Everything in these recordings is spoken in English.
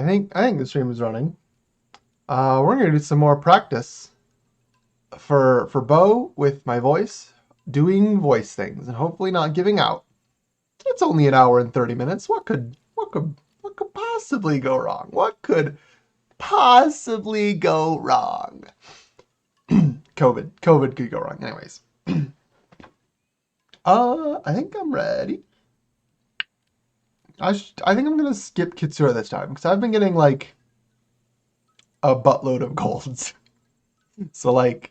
think the stream is running. We're gonna do some more practice for Bo with my voice, doing voice things, and hopefully not giving out. It's only an hour and 30 minutes. What could possibly go wrong? What could possibly go wrong? COVID could go wrong. Anyways, I think I'm ready. I think I'm gonna skip Kitsura this time because I've been getting like a buttload of golds. So like,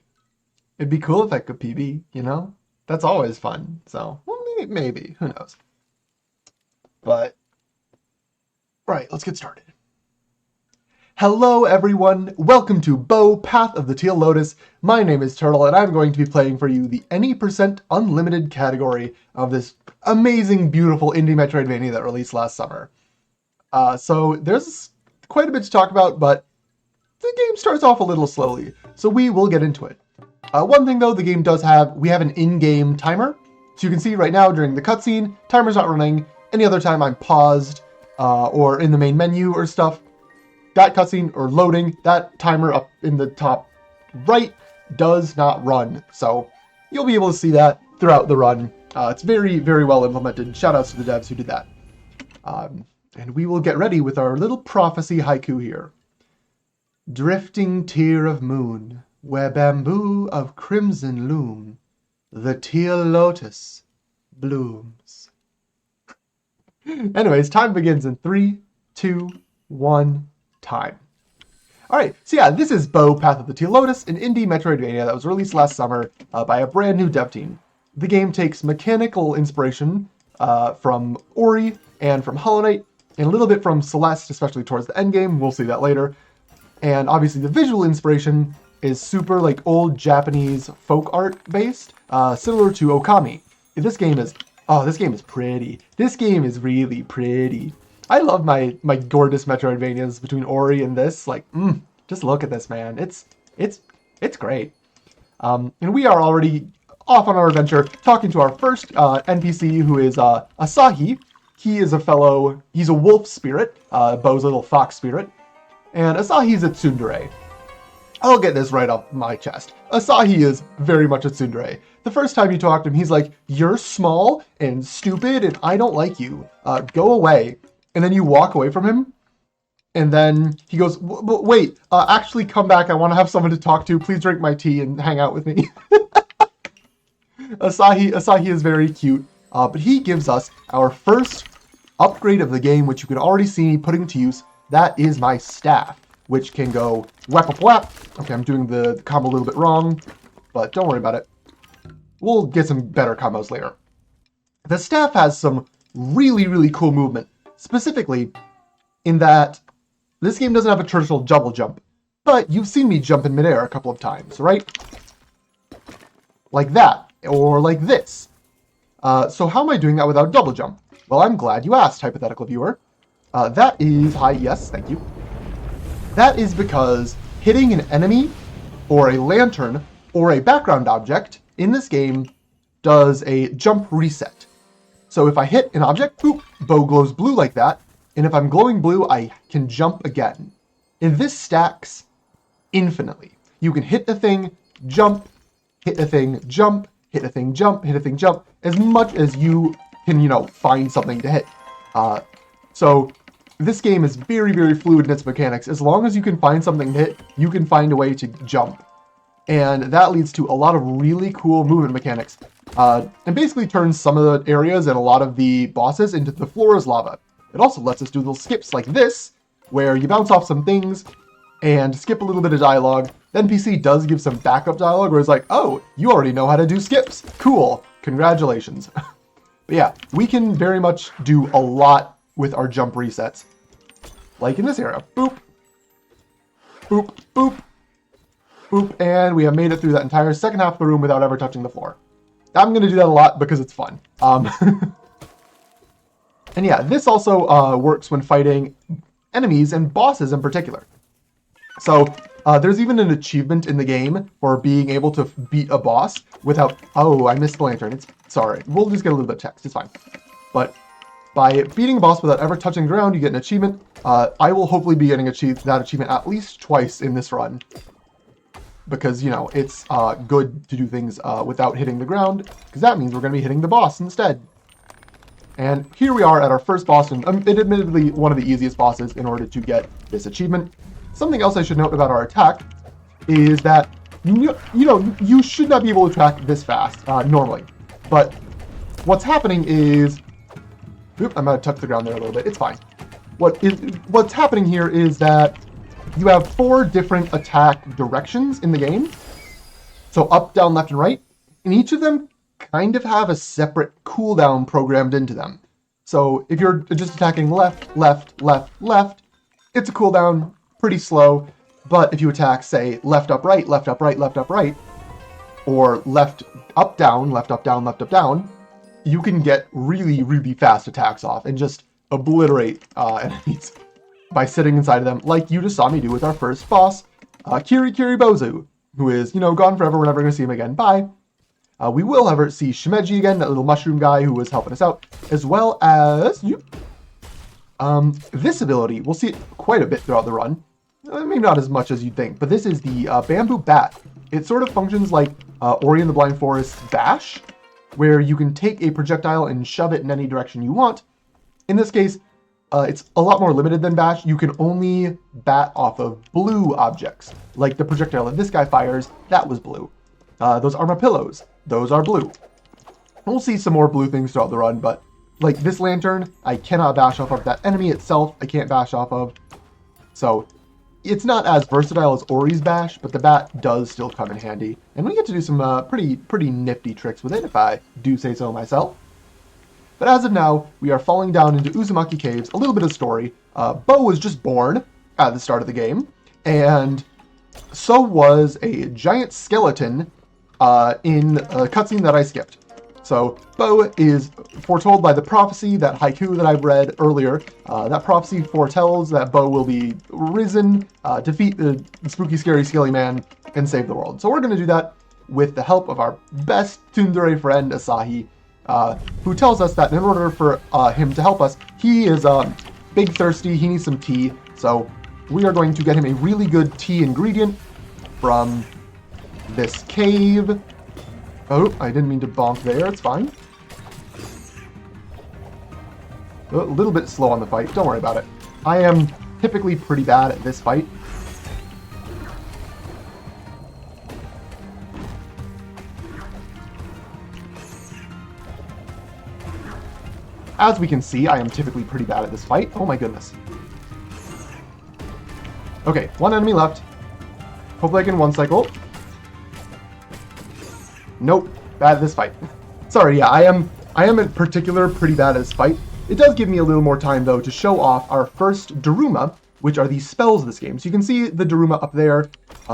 it'd be cool if I could PB, you know? That's always fun. So, well, maybe, who knows? But, right, let's get started. Hello everyone, welcome to Bo Path of the Teal Lotus. My name is Turtle and I'm going to be playing for you the any % unlimited category of this amazing, beautiful indie Metroidvania that released last summer. So there's quite a bit to talk about, but the game starts off a little slowly, so we will get into it. One thing though, the game does we have an in-game timer. So you can see right now during the cutscene, timer's not running. Any other time I'm paused or in the main menu or stuff, that cutscene or loading, that timer up in the top right does not run. So you'll be able to see that throughout the run. It's very, very well implemented. Shout outs to the devs who did that. And we will get ready with our little prophecy haiku here. Drifting tear of moon, where bamboo of crimson loom, the teal lotus blooms. Anyways, time begins in 3, 2, 1, time. Alright, so yeah, this is Bo Path of the Teal Lotus, an indie Metroidvania that was released last summer by a brand new dev team. The game takes mechanical inspiration from Ori and from Hollow Knight, and a little bit from Celeste, especially towards the end game. We'll see that later. And obviously the visual inspiration is super like old Japanese folk art based, similar to Okami. This game is pretty. This game is really pretty. I love my gorgeous Metroidvanias between Ori and this. Like, just look at this, man. It's great. And we are already off on our adventure, talking to our first NPC, who is Asahi. He's a wolf spirit, Bo's little fox spirit. And Asahi's a tsundere. I'll get this right off my chest. Asahi is very much a tsundere. The first time you talk to him, he's like, "You're small and stupid and I don't like you. Go away." And then you walk away from him. And then he goes, "Wait, actually come back. I want to have someone to talk to. Please drink my tea and hang out with me." Asahi is very cute. But he gives us our first upgrade of the game, which you can already see me putting to use. That is my staff, which can go whap up whap. Okay, I'm doing the combo a little bit wrong, but don't worry about it. We'll get some better combos later. The staff has some really, really cool movement, specifically in that this game doesn't have a traditional double jump, but you've seen me jump in midair a couple of times, right? Like that, or like this. So how am I doing that without double jump? Well, I'm glad you asked, hypothetical viewer. Yes, thank you. That is because hitting an enemy, or a lantern, or a background object in this game does a jump reset. So if I hit an object, boop, Bo glows blue like that, and if I'm glowing blue, I can jump again. And this stacks infinitely. You can hit a thing, jump, hit a thing, jump, hit a thing, jump, hit a thing, jump, as much as you can, find something to hit. So this game is very, very fluid in its mechanics. As long as you can find something to hit, you can find a way to jump. And that leads to a lot of really cool movement mechanics. And basically turns some of the areas and a lot of the bosses into the floor is lava. It also lets us do little skips like this, where you bounce off some things and skip a little bit of dialogue. The NPC does give some backup dialogue where it's like, "Oh, you already know how to do skips. Cool. Congratulations." But yeah, we can very much do a lot with our jump resets. Like in this area. Boop. Boop. Boop. Boop. And we have made it through that entire second half of the room without ever touching the floor. I'm going to do that a lot because it's fun. And yeah, this also works when fighting enemies and bosses in particular. So there's even an achievement in the game for being able to beat a boss without... Oh, I missed the lantern. Sorry. We'll just get a little bit of text. It's fine. But By beating a boss without ever touching the ground, you get an achievement. I will hopefully be getting that achievement at least twice in this run. Because, you know, it's good to do things without hitting the ground, because that means we're going to be hitting the boss instead. And here we are at our first boss, and admittedly one of the easiest bosses in order to get this achievement. Something else I should note about our attack is that, you should not be able to attack this fast, normally. But what's happening is... Oop, I might have touched the ground there a little bit. It's fine. What's happening here is that you have 4 different attack directions in the game. So up, down, left, and right. And each of them kind of have a separate cooldown programmed into them. So if you're just attacking left, left, left, left, it's a cooldown, pretty slow. But if you attack, say, left, up, right, left, up, right, left, up, right, or left, up, down, left, up, down, left, up, down, you can get really, really fast attacks off and just obliterate enemies by sitting inside of them, like you just saw me do with our first boss, Kiri Bozu, who is, gone forever. We're never going to see him again. Bye. We will, however, see Shimeji again, that little mushroom guy who was helping us out, as well as this ability. We'll see it quite a bit throughout the run. Maybe not as much as you'd think, but this is the Bamboo Bat. It sort of functions like Ori and the Blind Forest's Bash, where you can take a projectile and shove it in any direction you want. In this case, it's a lot more limited than Bash. You can only bat off of blue objects, like the projectile that this guy fires, that was blue. Those armadillos, those are blue. We'll see some more blue things throughout the run, but like this lantern, I cannot bash off of. That enemy itself, I can't bash off of. So it's not as versatile as Ori's Bash, but the bat does still come in handy. And we get to do some pretty nifty tricks with it, if I do say so myself. But as of now, we are falling down into Uzumaki Caves. A little bit of story. Bo was just born at the start of the game, and so was a giant skeleton in a cutscene that I skipped. So Bo is foretold by the prophecy, that haiku that I've read earlier. That prophecy foretells that Bo will be risen, defeat the spooky, scary, scaly man, and save the world. So we're going to do that with the help of our best tsundere friend, Asahi, who tells us that in order for him to help us, he is big thirsty, he needs some tea. So we are going to get him a really good tea ingredient from this cave. Oh, I didn't mean to bonk there, it's fine. A little bit slow on the fight, don't worry about it. I am typically pretty bad at this fight. As we can see, I am typically pretty bad at this fight. Oh my goodness. Okay, one enemy left. Hopefully I can one cycle. Nope, bad at this fight. Sorry, yeah, I am in particular pretty bad at this fight. It does give me a little more time, though, to show off our first Daruma, which are the spells of this game. So you can see the Daruma up there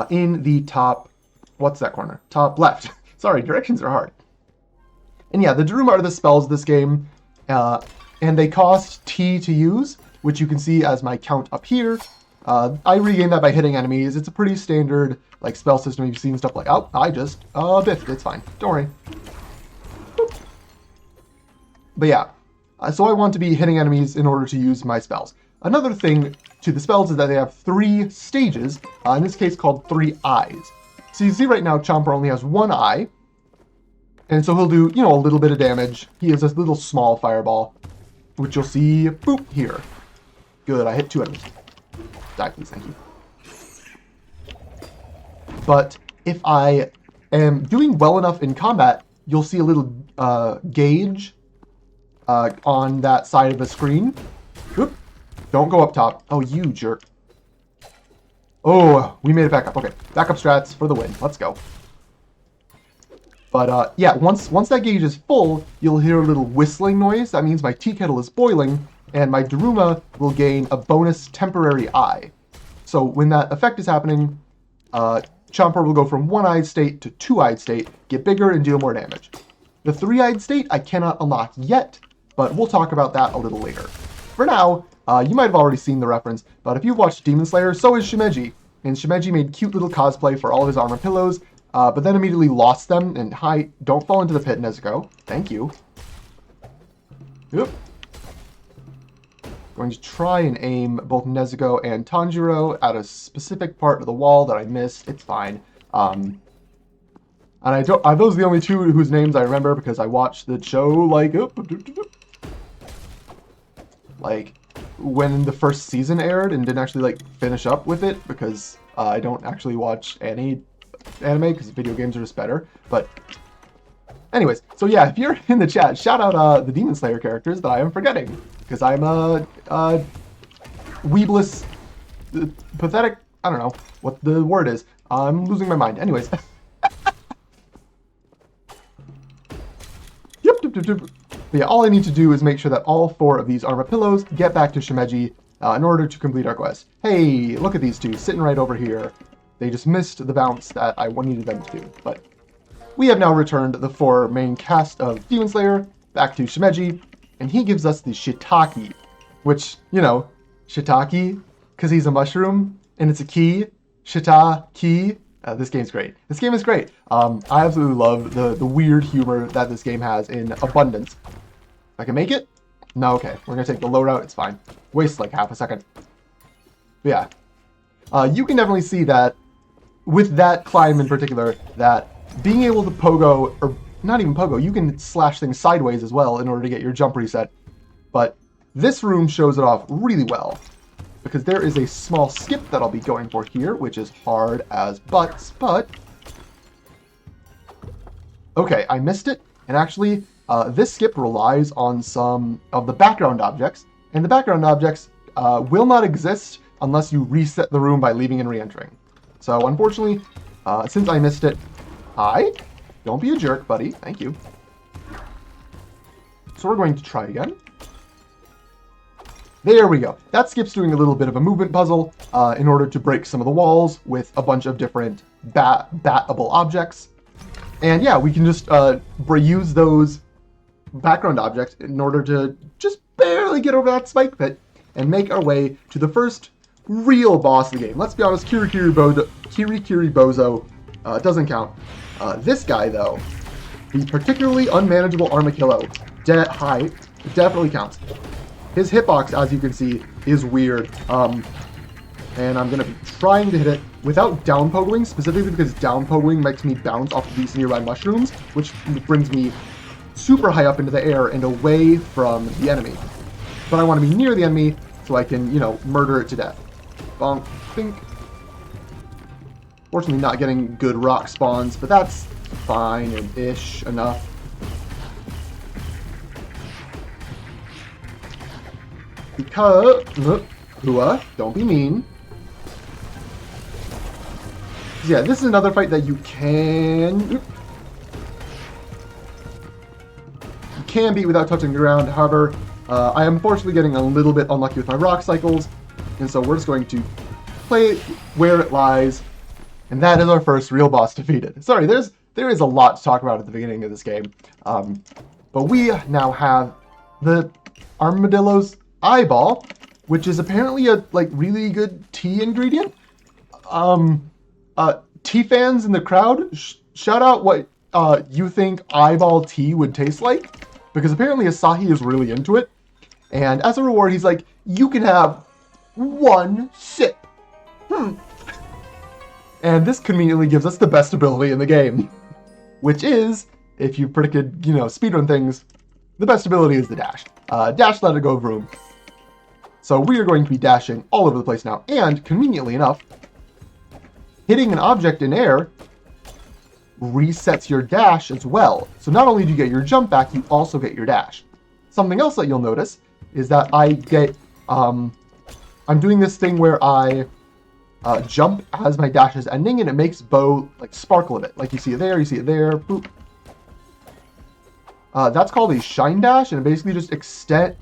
in the top... What's that corner? Top left. Sorry, directions are hard. And yeah, the Daruma are the spells of this game, and they cost T to use, which you can see as my count up here. I regain that by hitting enemies. It's a pretty standard like spell system. You've seen stuff like, oh, I just biffed. It's fine. Don't worry. Boop. But yeah, so I want to be hitting enemies in order to use my spells. Another thing to the spells is that they have 3 stages, in this case called 3 eyes. So you see right now Chomper only has 1 eye, and so he'll do, a little bit of damage. He is a little small fireball, which you'll see, boop, here. Good, I hit 2 enemies. Die, please, thank you. But if I am doing well enough in combat, you'll see a little gauge on that side of the screen. Oop. Don't go up top. Oh, you jerk. Oh, we made it back up. Okay, backup strats for the win. Let's go. But yeah, once that gauge is full, you'll hear a little whistling noise. That means my tea kettle is boiling, and my Daruma will gain a bonus temporary eye. So when that effect is happening, Chomper will go from 1-eyed state to 2-eyed state, get bigger and deal more damage. The 3-eyed state I cannot unlock yet, but we'll talk about that a little later. For now, you might have already seen the reference, but if you've watched Demon Slayer, so is Shimeji. And Shimeji made cute little cosplay for all of his armor pillows, but then immediately lost them, and hi, don't fall into the pit, Nezuko. Thank you. Oop. Going to try and aim both Nezuko and Tanjiro at a specific part of the wall that I missed. It's fine. And those are the only two whose names I remember because I watched the show like when the first season aired and didn't actually like finish up with it because I don't actually watch any anime because video games are just better. But anyways, so yeah, if you're in the chat, shout out the Demon Slayer characters that I am forgetting because I'm a weebless, pathetic. I don't know what the word is. I'm losing my mind. Anyways. But yeah, all I need to do is make sure that all 4 of these armor pillows get back to Shimeji in order to complete our quest. Hey, look at these two sitting right over here. They just missed the bounce that I needed them to do. But we have now returned the 4 main cast of Demon Slayer back to Shimeji, and he gives us the Shiitake, which, you know, Shiitake, because he's a mushroom, and it's a key, Shiitake. This game's great. This game is great. I absolutely love the weird humor that this game has in abundance. I can make it? No, okay. We're going to take the low route. It's fine. Wastes like half a second. But yeah. You can definitely see that with that climb in particular, that being able to pogo, or not even pogo, you can slash things sideways as well in order to get your jump reset. But this room shows it off really well. Because there is a small skip that I'll be going for here, which is hard as butts, but... Okay, I missed it, and actually, this skip relies on some of the background objects, and the background objects will not exist unless you reset the room by leaving and re-entering. So, unfortunately, since I missed it, don't be a jerk, buddy. Thank you. So we're going to try again. There we go. That skip's doing a little bit of a movement puzzle in order to break some of the walls with a bunch of different batable objects. And yeah, we can just reuse those background objects in order to just barely get over that spike pit and make our way to the first real boss of the game. Let's be honest, Kirikiri Bozo doesn't count. This guy, though, the particularly unmanageable Armadillo, definitely counts. His hitbox, as you can see, is weird, and I'm going to be trying to hit it without down pogoing, specifically because down pogoing makes me bounce off of these nearby mushrooms, which brings me super high up into the air and away from the enemy. But I want to be near the enemy so I can, you know, murder it to death. Bonk, think. Fortunately not getting good rock spawns, but that's fine and ish enough. Because, don't be mean. Yeah, this is another fight that you can beat without touching the ground. However, I am unfortunately getting a little bit unlucky with my rock cycles, and so we're just going to play it where it lies, and that is our first real boss defeated. Sorry, there is a lot to talk about at the beginning of this game, but we now have the Armadillo's eyeball, which is apparently a really good tea ingredient. Tea fans in the crowd, shout out what you think eyeball tea would taste like, because apparently Asahi is really into it. And as a reward, he's like, you can have 1 sip. And this conveniently gives us the best ability in the game, which is, if you predicted, you know, speedrun things, the best ability is the dash. Dash, let it go, vroom. So we are going to be dashing all over the place now, and conveniently enough, hitting an object in air resets your dash as well. So not only do you get your jump back, you also get your dash. Something else that you'll notice is that I get, I'm doing this thing where I jump as my dash is ending, and it makes Bo sparkle a bit. Like you see it there, boop. That's called a shine dash, and it basically just extend.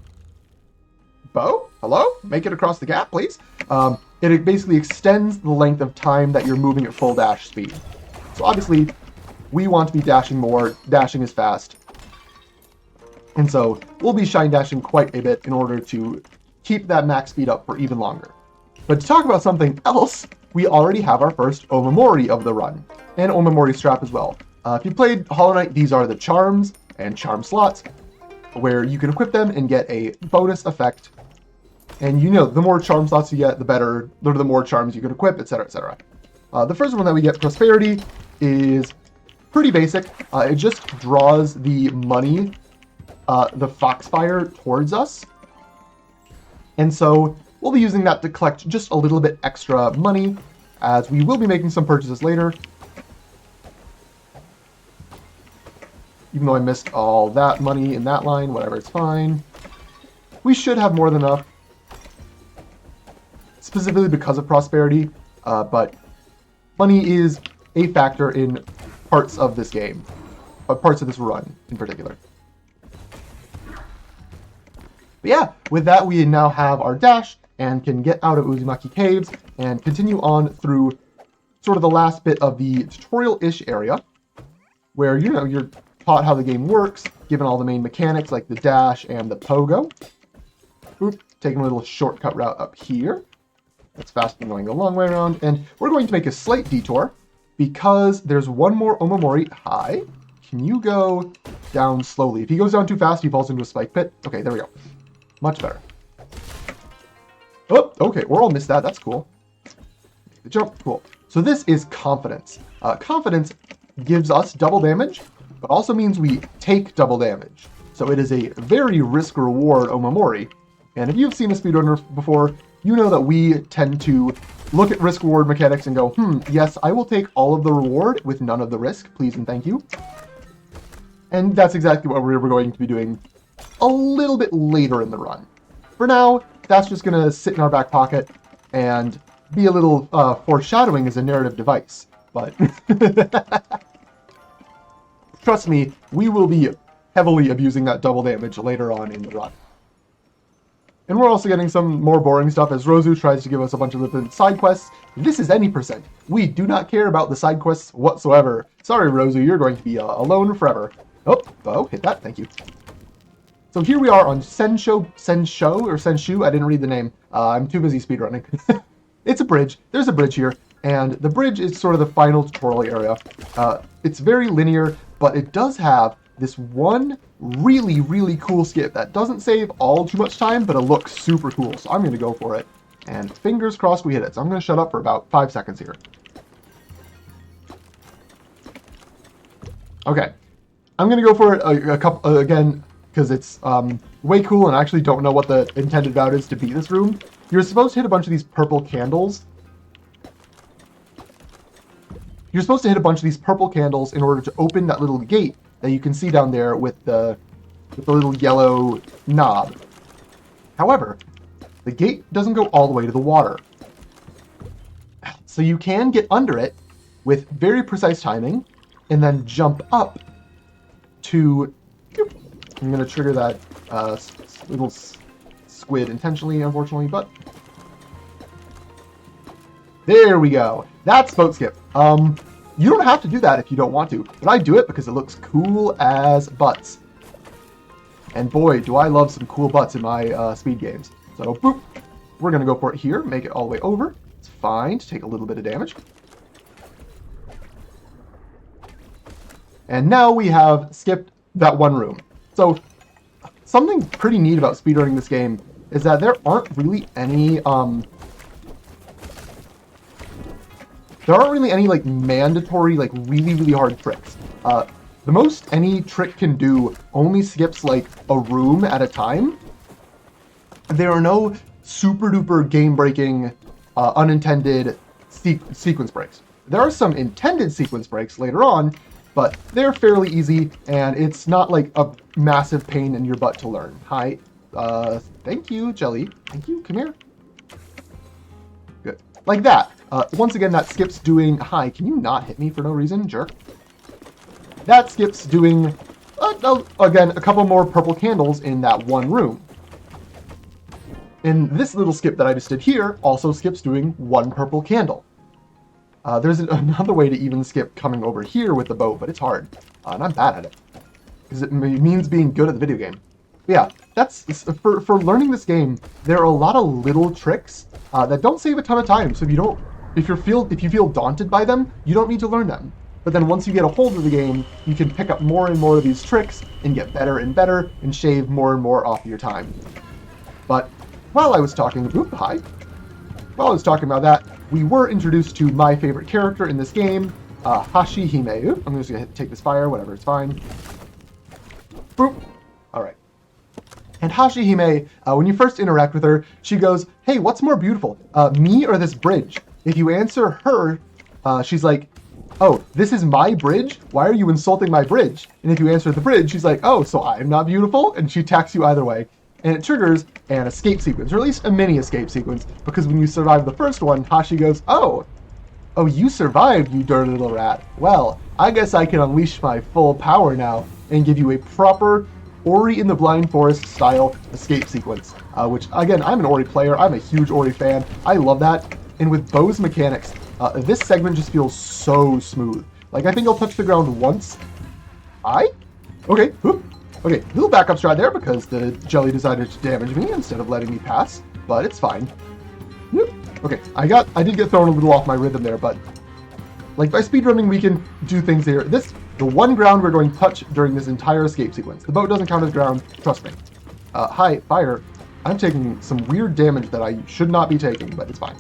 Bo? Hello? Make it across the gap, please. It basically extends the length of time that you're moving at full dash speed. So obviously, we want to be dashing more. Dashing is fast. And so, we'll be shine dashing quite a bit in order to keep that max speed up for even longer. But to talk about something else, we already have our first Omamori of the run. And Omamori strap as well. If you played Hollow Knight, these are the charms and charm slots, where you can equip them and get a bonus effect And you know, the more charm slots you get, the better, the more charms you can equip, etc., etc. The first one that we get, Prosperity, is pretty basic. It just draws the money, the Foxfire, towards us. And so we'll be using that to collect just a little bit extra money, as we will be making some purchases later. Even though I missed all that money in that line, whatever, it's fine. We should have more than enough, specifically because of Prosperity, but money is a factor in parts of this game, parts of this run in particular. But yeah, with that we now have our dash and can get out of Uzumaki Caves and continue on through sort of the last bit of the tutorial-ish area, where, you know, you're taught how the game works, given all the main mechanics like the dash and the pogo. Oop, taking a little shortcut route up here. That's faster than going the long way around. And we're going to make a slight detour because there's one more Omamori. Hi. Can you go down slowly? If he goes down too fast, he falls into a spike pit. Okay, there we go. Much better. Oh, okay, we're all missed that. That's cool. The jump, cool. So this is Confidence. Confidence gives us double damage, but also means we take double damage. So it is a very risk-reward Omamori. And if you've seen a speedrunner before, you know that we tend to look at risk-reward mechanics and go, yes, I will take all of the reward with none of the risk, please and thank you. And that's exactly what we're going to be doing a little bit later in the run. For now, that's just going to sit in our back pocket and be a little foreshadowing as a narrative device. But trust me, we will be heavily abusing that double damage later on in the run. And we're also getting some more boring stuff as Rozu tries to give us a bunch of different side quests. This is any %. We do not care about the side quests whatsoever. Sorry, Rozu, you're going to be alone forever. Oh, hit that, thank you. So here we are on Senshu, I didn't read the name. I'm too busy speedrunning. It's a bridge. There's a bridge here, and the bridge is sort of the final tutorial area. It's very linear, but it does have this one really, really cool skip that doesn't save all too much time, but it looks super cool, so I'm going to go for it. And fingers crossed we hit it, so I'm going to shut up for about 5 seconds here. Okay. I'm going to go for it a couple, again, because it's way cool, and I actually don't know what the intended route is to beat this room. You're supposed to hit a bunch of these purple candles. You're supposed to hit a bunch of these purple candles in order to open that little gate that you can see down there with the little yellow knob. However, the gate doesn't go all the way to the water. So you can get under it with very precise timing and then jump up to... I'm going to trigger that little squid intentionally, unfortunately, but... There we go. That's boat skip. You don't have to do that if you don't want to, but I do it because it looks cool as butts. And boy, do I love some cool butts in my speed games. So, boop. We're going to go for it here, make it all the way over. It's fine to take a little bit of damage. And now we have skipped that one room. So, something pretty neat about speedrunning this game is that there aren't really any, like mandatory, like really, really hard tricks. The most any trick can do only skips like a room at a time. There are no super duper game breaking, unintended sequence breaks. There are some intended sequence breaks later on, but they're fairly easy, and it's not like a massive pain in your butt to learn. Hi. Thank you, Jelly. Thank you. Come here. Good. Like that. Once again, that skips doing... Hi, can you not hit me for no reason, jerk? That skips doing, again, a couple more purple candles in that one room. And this little skip that I just did here also skips doing one purple candle. There's another way to even skip coming over here with the boat, but it's hard. And I'm bad at it. Because it means being good at the video game. But yeah, that's for learning this game, there are a lot of little tricks that don't save a ton of time. So if you feel daunted by them, you don't need to learn them. But then once you get a hold of the game, you can pick up more and more of these tricks and get better and better and shave more and more off your time. But while I was talking, hi. While I was talking about that, we were introduced to my favorite character in this game, Hashihime. Oop, I'm just gonna take this fire, whatever, it's fine. Boop. All right. And Hashihime, when you first interact with her, she goes, "Hey, what's more beautiful, me or this bridge?" If you answer her, she's like, "Oh, this is my bridge? Why are you insulting my bridge?" And if you answer the bridge, she's like, "Oh, so I'm not beautiful?" And she attacks you either way. And it triggers an escape sequence, or at least a mini escape sequence, because when you survive the first one, Hashi goes, "Oh, you survived, you dirty little rat. Well, I guess I can unleash my full power now and give you a proper Ori in the Blind Forest style escape sequence." Which, again, I'm an Ori player. I'm a huge Ori fan. I love that. And with Bo's mechanics, this segment just feels so smooth. Like, I think I'll touch the ground once. Okay, whoop. Okay, little backup strat there because the jelly decided to damage me instead of letting me pass, but it's fine. Whoop. Okay, I did get thrown a little off my rhythm there, but like by speedrunning, we can do things here. The one ground we're going to touch during this entire escape sequence. The boat doesn't count as ground, trust me. Hi, fire. I'm taking some weird damage that I should not be taking, but it's fine.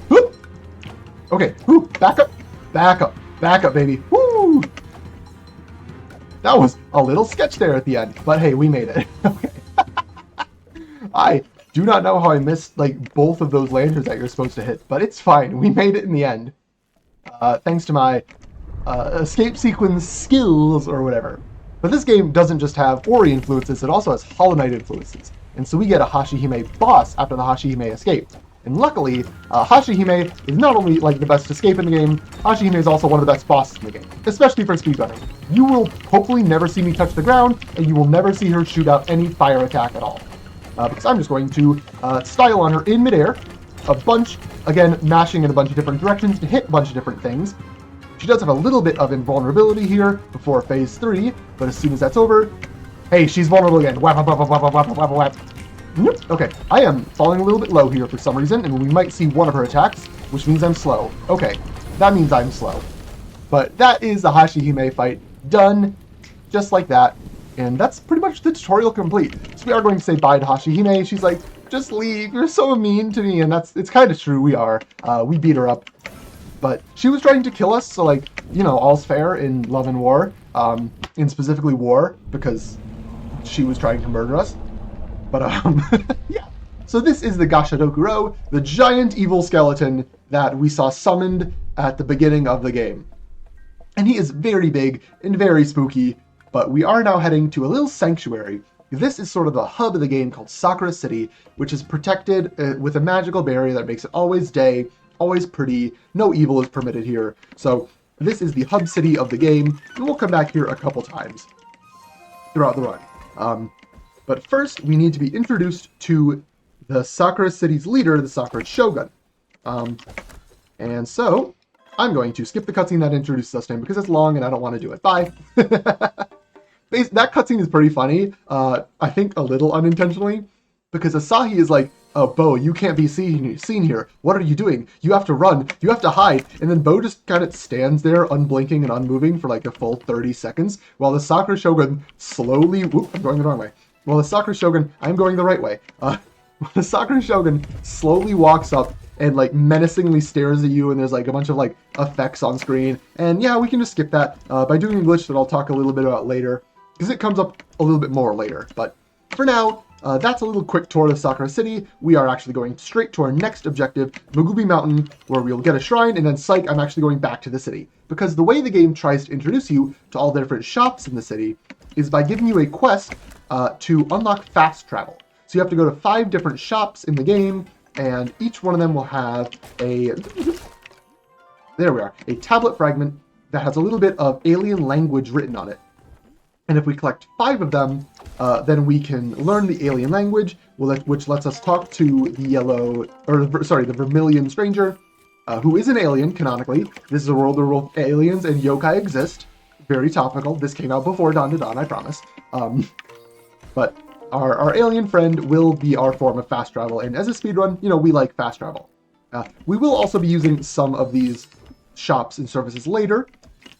Whoop. Okay, whoo, back up, baby. Woo! That was a little sketch there at the end, but hey, we made it. Okay. I do not know how I missed like both of those lanterns that you're supposed to hit, but it's fine. We made it in the end. Thanks to my escape sequence skills or whatever. But this game doesn't just have Ori influences, it also has Hollow Knight influences. And so we get a Hashihime boss after the Hashihime escape. And luckily, Hashihime is not only like the best escape in the game, Hashihime is also one of the best bosses in the game, especially for speedrunning. You will hopefully never see me touch the ground, and you will never see her shoot out any fire attack at all. Because I'm just going to style on her in midair, a bunch, again, mashing in a bunch of different directions to hit a bunch of different things. She does have a little bit of invulnerability here before phase 3, but as soon as that's over, hey, she's vulnerable again. Whap, whap, whap, whap, whap, whap, whap, whap. Okay, I am falling a little bit low here for some reason, and we might see one of her attacks, which means I'm slow. Okay, that means I'm slow. But that is the Hashihime fight done, just like that. And that's pretty much the tutorial complete. So we are going to say bye to Hashihime. She's like, "Just leave, you're so mean to me," and it's kind of true, we are. We beat her up. But she was trying to kill us, so like, you know, all's fair in love and war. In specifically war, because she was trying to murder us. But, yeah. So this is the Gashadokuro, the giant evil skeleton that we saw summoned at the beginning of the game. And he is very big and very spooky, but we are now heading to a little sanctuary. This is sort of the hub of the game called Sakura City, which is protected with a magical barrier that makes it always day, always pretty, no evil is permitted here. So this is the hub city of the game, and we'll come back here a couple times throughout the run. But first, we need to be introduced to the Sakura City's leader, the Sakura Shogun. And so, I'm going to skip the cutscene that introduces us to him because it's long and I don't want to do it. Bye! That cutscene is pretty funny, I think a little unintentionally, because Asahi is like, "Oh, Bo, you can't be seen here. What are you doing? You have to run. You have to hide." And then Bo just kind of stands there, unblinking and unmoving for like a full 30 seconds, while the Sakura Shogun slowly... Whoop, I'm going the wrong way. Well, the Sakura Shogun, I'm going the right way. The Sakura Shogun slowly walks up and like menacingly stares at you, and there's like a bunch of like effects on screen. And yeah, we can just skip that by doing a glitch that I'll talk a little bit about later, because it comes up a little bit more later. But for now, that's a little quick tour of Sakura City. We are actually going straight to our next objective, Mugubi Mountain, where we'll get a shrine, and then psych, I'm actually going back to the city. Because the way the game tries to introduce you to all the different shops in the city is by giving you a quest to unlock fast travel. So you have to go to 5 different shops in the game, and each one of them will have a... There we are. A tablet fragment that has a little bit of alien language written on it. And if we collect 5 of them, then we can learn the alien language, which lets us talk to the Vermilion Stranger, who is an alien, canonically. This is a world where aliens and yokai exist. Very topical. This came out before Dawn to Dawn, I promise. But our alien friend will be our form of fast travel, and as a speedrun, you know, we like fast travel. We will also be using some of these shops and services later,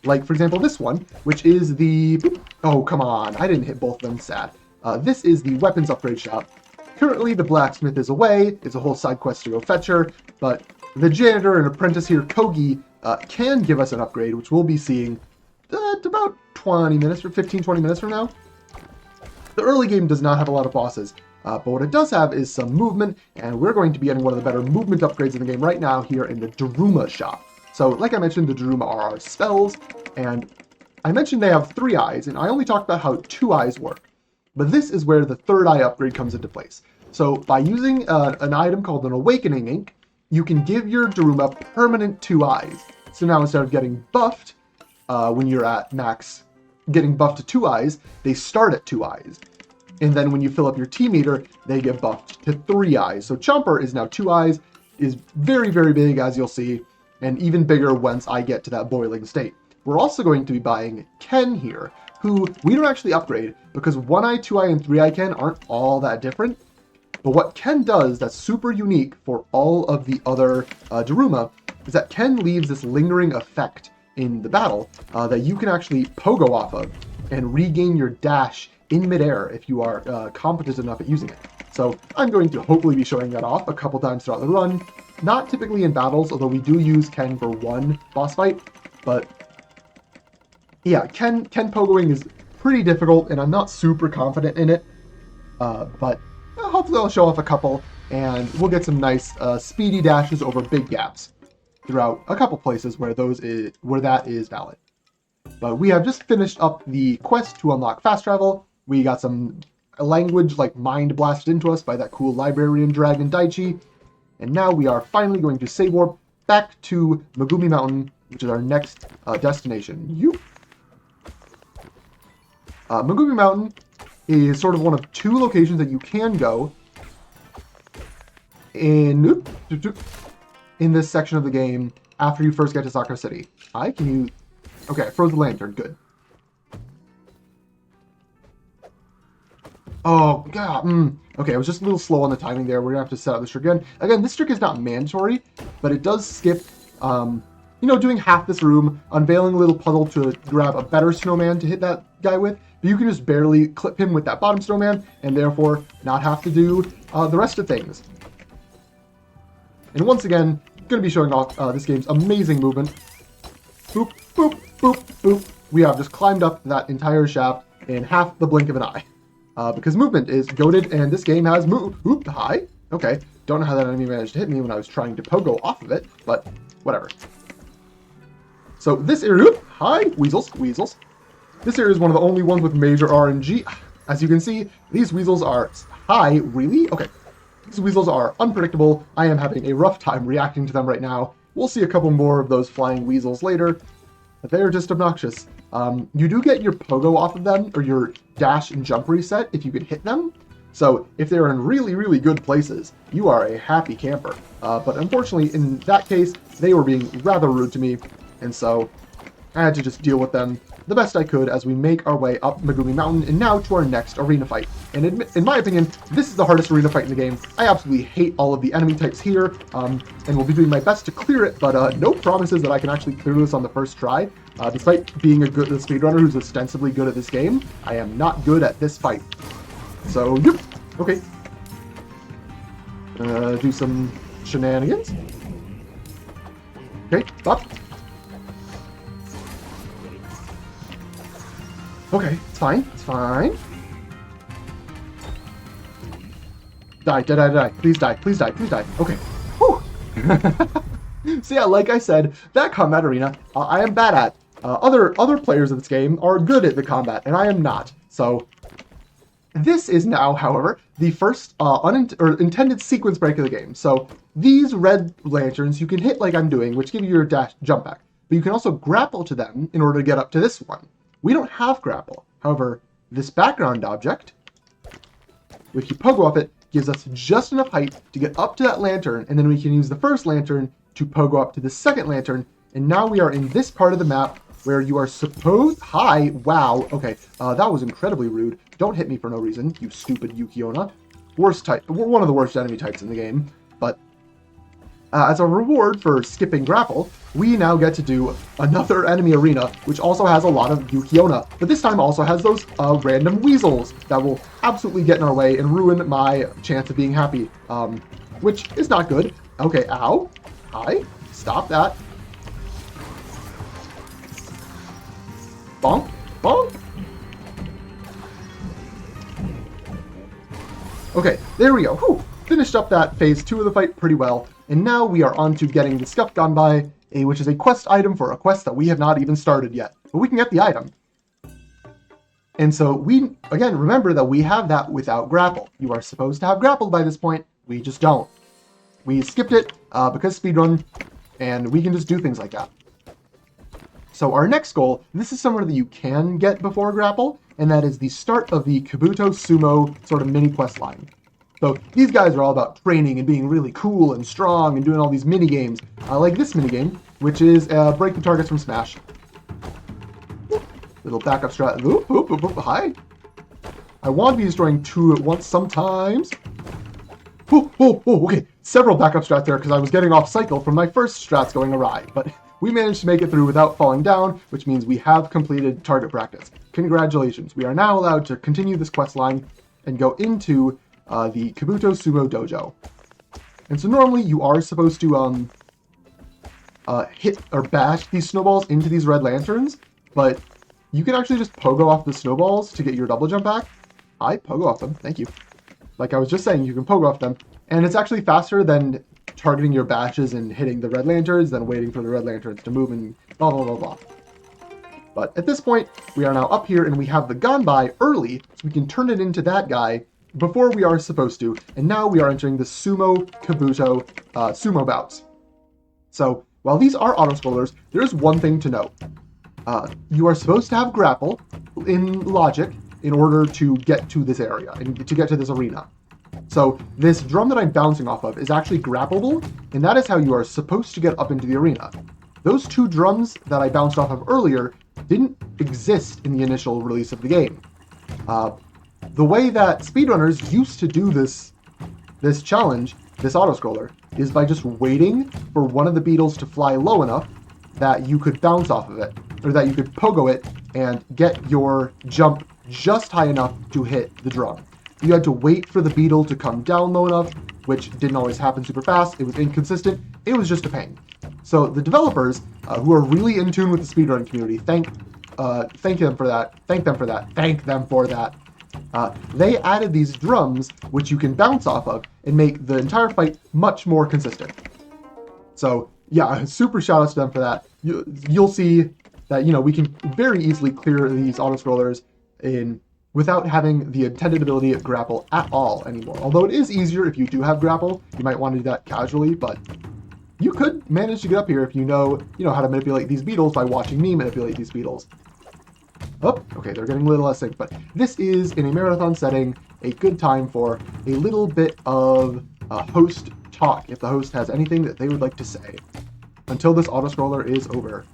Like, for example, this one, which is the... Oh, come on. I didn't hit both of them. Sad. This is the weapons upgrade shop. Currently, the blacksmith is away. It's a whole side quest to go fetch her. But the janitor and apprentice here, Kogi, can give us an upgrade, which we'll be seeing about 20 minutes or 15-20 minutes from now. The early game does not have a lot of bosses, but what it does have is some movement, and we're going to be getting one of the better movement upgrades in the game right now here in the Daruma shop. So, like I mentioned, the Daruma are our spells, and I mentioned they have 3 eyes, and I only talked about how 2 eyes work. But this is where the 3rd eye upgrade comes into place. So, by using an item called an Awakening Ink, you can give your Daruma permanent 2 eyes. So now instead of getting buffed when you're at max, getting buffed to 2 eyes, they start at 2 eyes. And then when you fill up your T meter, they get buffed to 3 eyes. So Chomper is now 2 eyes, is very, very big, as you'll see, and even bigger once I get to that boiling state. We're also going to be buying Ken here, who we don't actually upgrade, because 1 eye, 2 eye, and 3 eye Ken aren't all that different. But what Ken does that's super unique for all of the other Daruma is that Ken leaves this lingering effect in the battle that you can actually pogo off of and regain your dash in midair if you are competent enough at using it. So I'm going to hopefully be showing that off a couple times throughout the run. Not typically in battles, although we do use Ken for 1 boss fight. But yeah, Ken pogoing is pretty difficult, and I'm not super confident in it. But hopefully I'll show off a couple, and we'll get some nice speedy dashes over big gaps throughout a couple places where that is valid. But we have just finished up the quest to unlock fast travel. We got some language like mind blasted into us by that cool librarian dragon Daichi. And now we are finally going to save warp back to Megumi Mountain, which is our next destination. Megumi Mountain is sort of one of 2 locations that you can go in this section of the game after you first get to Sakura City. Okay, I froze the lantern. Good. Oh, God. Okay, I was just a little slow on the timing there. We're going to have to set up this trick again. Again, this trick is not mandatory, but it does skip, doing half this room, unveiling a little puzzle to grab a better snowman to hit that guy with. But you can just barely clip him with that bottom snowman, and therefore not have to do the rest of things. And once again, going to be showing off this game's amazing movement. Boop, boop, boop, boop. We have just climbed up that entire shaft in half the blink of an eye. Because movement is goated, and this game has hi. Okay, don't know how that enemy managed to hit me when I was trying to pogo off of it, but whatever. So this area, hi, weasels. This area is one of the only ones with major RNG. As you can see, these weasels are, hi, really? Okay, these weasels are unpredictable. I am having a rough time reacting to them right now. We'll see a couple more of those flying weasels later. But they're just obnoxious. You do get your pogo off of them, or your dash and jump reset if you can hit them. So if they're in really, really good places, you are a happy camper. But unfortunately, in that case, they were being rather rude to me, and so I had to just deal with them the best I could as we make our way up Megumi Mountain and now to our next arena fight. And in my opinion, this is the hardest arena fight in the game. I absolutely hate all of the enemy types here, and will be doing my best to clear it, but no promises that I can actually clear this on the first try. Despite being a good speedrunner who's ostensibly good at this game, I am not good at this fight. So, yep, okay. Do some shenanigans. Okay, stop. Okay, it's fine. It's fine. Die. Please die. Please die. Please die. Okay. Whew. So yeah, like I said, that combat arena I am bad at. Other players of this game are good at the combat, and I am not. So this is now, however, the first intended sequence break of the game. So these red lanterns you can hit like I'm doing, which give you your dash jump back. But you can also grapple to them in order to get up to this one. We don't have grapple. However, this background object, if you pogo off it, gives us just enough height to get up to that lantern, and then we can use the first lantern to pogo up to the second lantern, and now we are in this part of the map where you are supposed... Hi! Wow! Okay, that was incredibly rude. Don't hit me for no reason, you stupid Yukiona. Worst type. One of the worst enemy types in the game, but As a reward for skipping grapple, we now get to do another enemy arena, which also has a lot of Yukiona, but this time also has those random weasels that will absolutely get in our way and ruin my chance of being happy, which is not good. Okay, ow. Hi. Stop that. Bonk. Bonk. Okay, there we go. Whew. Finished up that phase 2 of the fight pretty well, and now we are on to getting the Scuff Ganbai, which is a quest item for a quest that we have not even started yet, but we can get the item. And so we, again, remember that we have that without grapple. You are supposed to have grappled by this point, we just don't. We skipped it because speedrun, and we can just do things like that. So our next goal, this is somewhere that you can get before grapple, and that is the start of the Kabuto Sumo sort of mini quest line. So these guys are all about training and being really cool and strong and doing all these mini games. Like this mini game, which is break the targets from Smash. Little backup strat. Oop, oop, oop, oop. Hi. I want to be destroying 2 at once sometimes. Oh, oh, oh, okay. Several backup strats there because I was getting off cycle from my first strats going awry. But we managed to make it through without falling down, which means we have completed target practice. Congratulations. We are now allowed to continue this quest line and go into the Kabuto Sumo Dojo. And so normally you are supposed to hit or bash these snowballs into these red lanterns, but you can actually just pogo off the snowballs to get your double jump back. I pogo off them, thank you. Like I was just saying, you can pogo off them, and it's actually faster than targeting your bashes and hitting the red lanterns than waiting for the red lanterns to move and blah blah blah blah. But at this point, we are now up here and we have the Ganbai early, so we can turn it into that guy before we are supposed to, and now we are entering the Sumo Kabuto Sumo bouts. So, while these are auto-scrollers, there is one thing to note. You are supposed to have grapple in logic in order to get to this area, and to get to this arena. So, this drum that I'm bouncing off of is actually grappleable, and that is how you are supposed to get up into the arena. Those 2 drums that I bounced off of earlier didn't exist in the initial release of the game. The way that speedrunners used to do this challenge, this auto-scroller, is by just waiting for one of the beetles to fly low enough that you could bounce off of it, or that you could pogo it and get your jump just high enough to hit the drum. You had to wait for the beetle to come down low enough, which didn't always happen super fast. It was inconsistent. It was just a pain. So the developers, who are really in tune with the speedrun community, thank them for that. They added these drums, which you can bounce off of, and make the entire fight much more consistent. So, yeah, super shout-outs to them for that. You'll see that, we can very easily clear these auto-scrollers without having the intended ability of grapple at all anymore. Although it is easier if you do have grapple, you might want to do that casually, but you could manage to get up here if you know how to manipulate these beetles by watching me manipulate these beetles. Oh, okay, they're getting a little less sync, but this is, in a marathon setting, a good time for a little bit of host talk, if the host has anything that they would like to say, until this auto-scroller is over.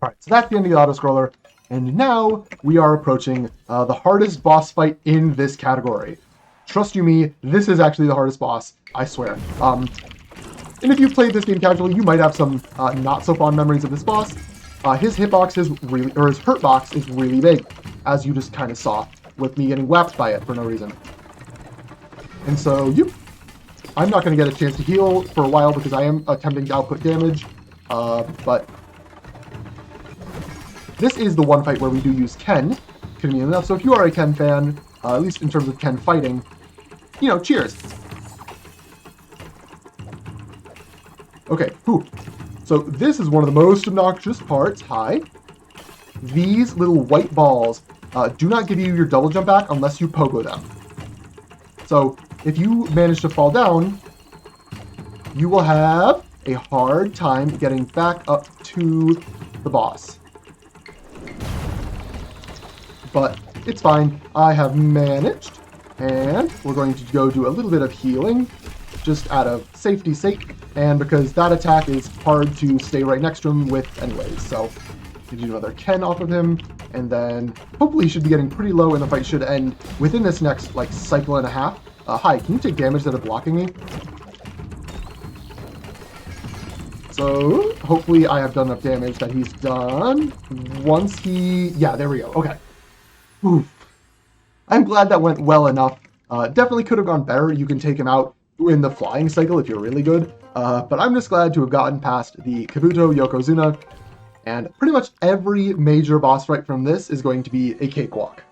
Alright, so that's the end of the auto-scroller, and now we are approaching the hardest boss fight in this category. Trust you me, this is actually the hardest boss, I swear. And if you've played this game casually, you might have some not-so-fond memories of this boss. His hitbox is really, or his hurt box is really big, as you just kind of saw, with me getting whapped by it for no reason. And so, I'm not going to get a chance to heal for a while because I am attempting to output damage, but this is the one fight where we do use Ken, convenient enough. So if you are a Ken fan, at least in terms of Ken fighting, cheers. Okay, whew. So this is one of the most obnoxious parts. Hi. These little white balls do not give you your double jump back unless you pogo them. So if you manage to fall down, you will have a hard time getting back up to the boss. But it's fine. I have managed, and we're going to go do a little bit of healing, just out of safety's sake, and because that attack is hard to stay right next to him with anyways. So we do another Ken off of him, and then hopefully he should be getting pretty low, and the fight should end within this next like cycle and a half. Hi, can you take damage that are blocking me? So hopefully I have done enough damage that he's done. Once he... yeah, there we go. Okay. Oof. I'm glad that went well enough. Definitely could have gone better. You can take him out in the flying cycle if you're really good. But I'm just glad to have gotten past the Kabuto Yokozuna. And pretty much every major boss fight from this is going to be a cakewalk.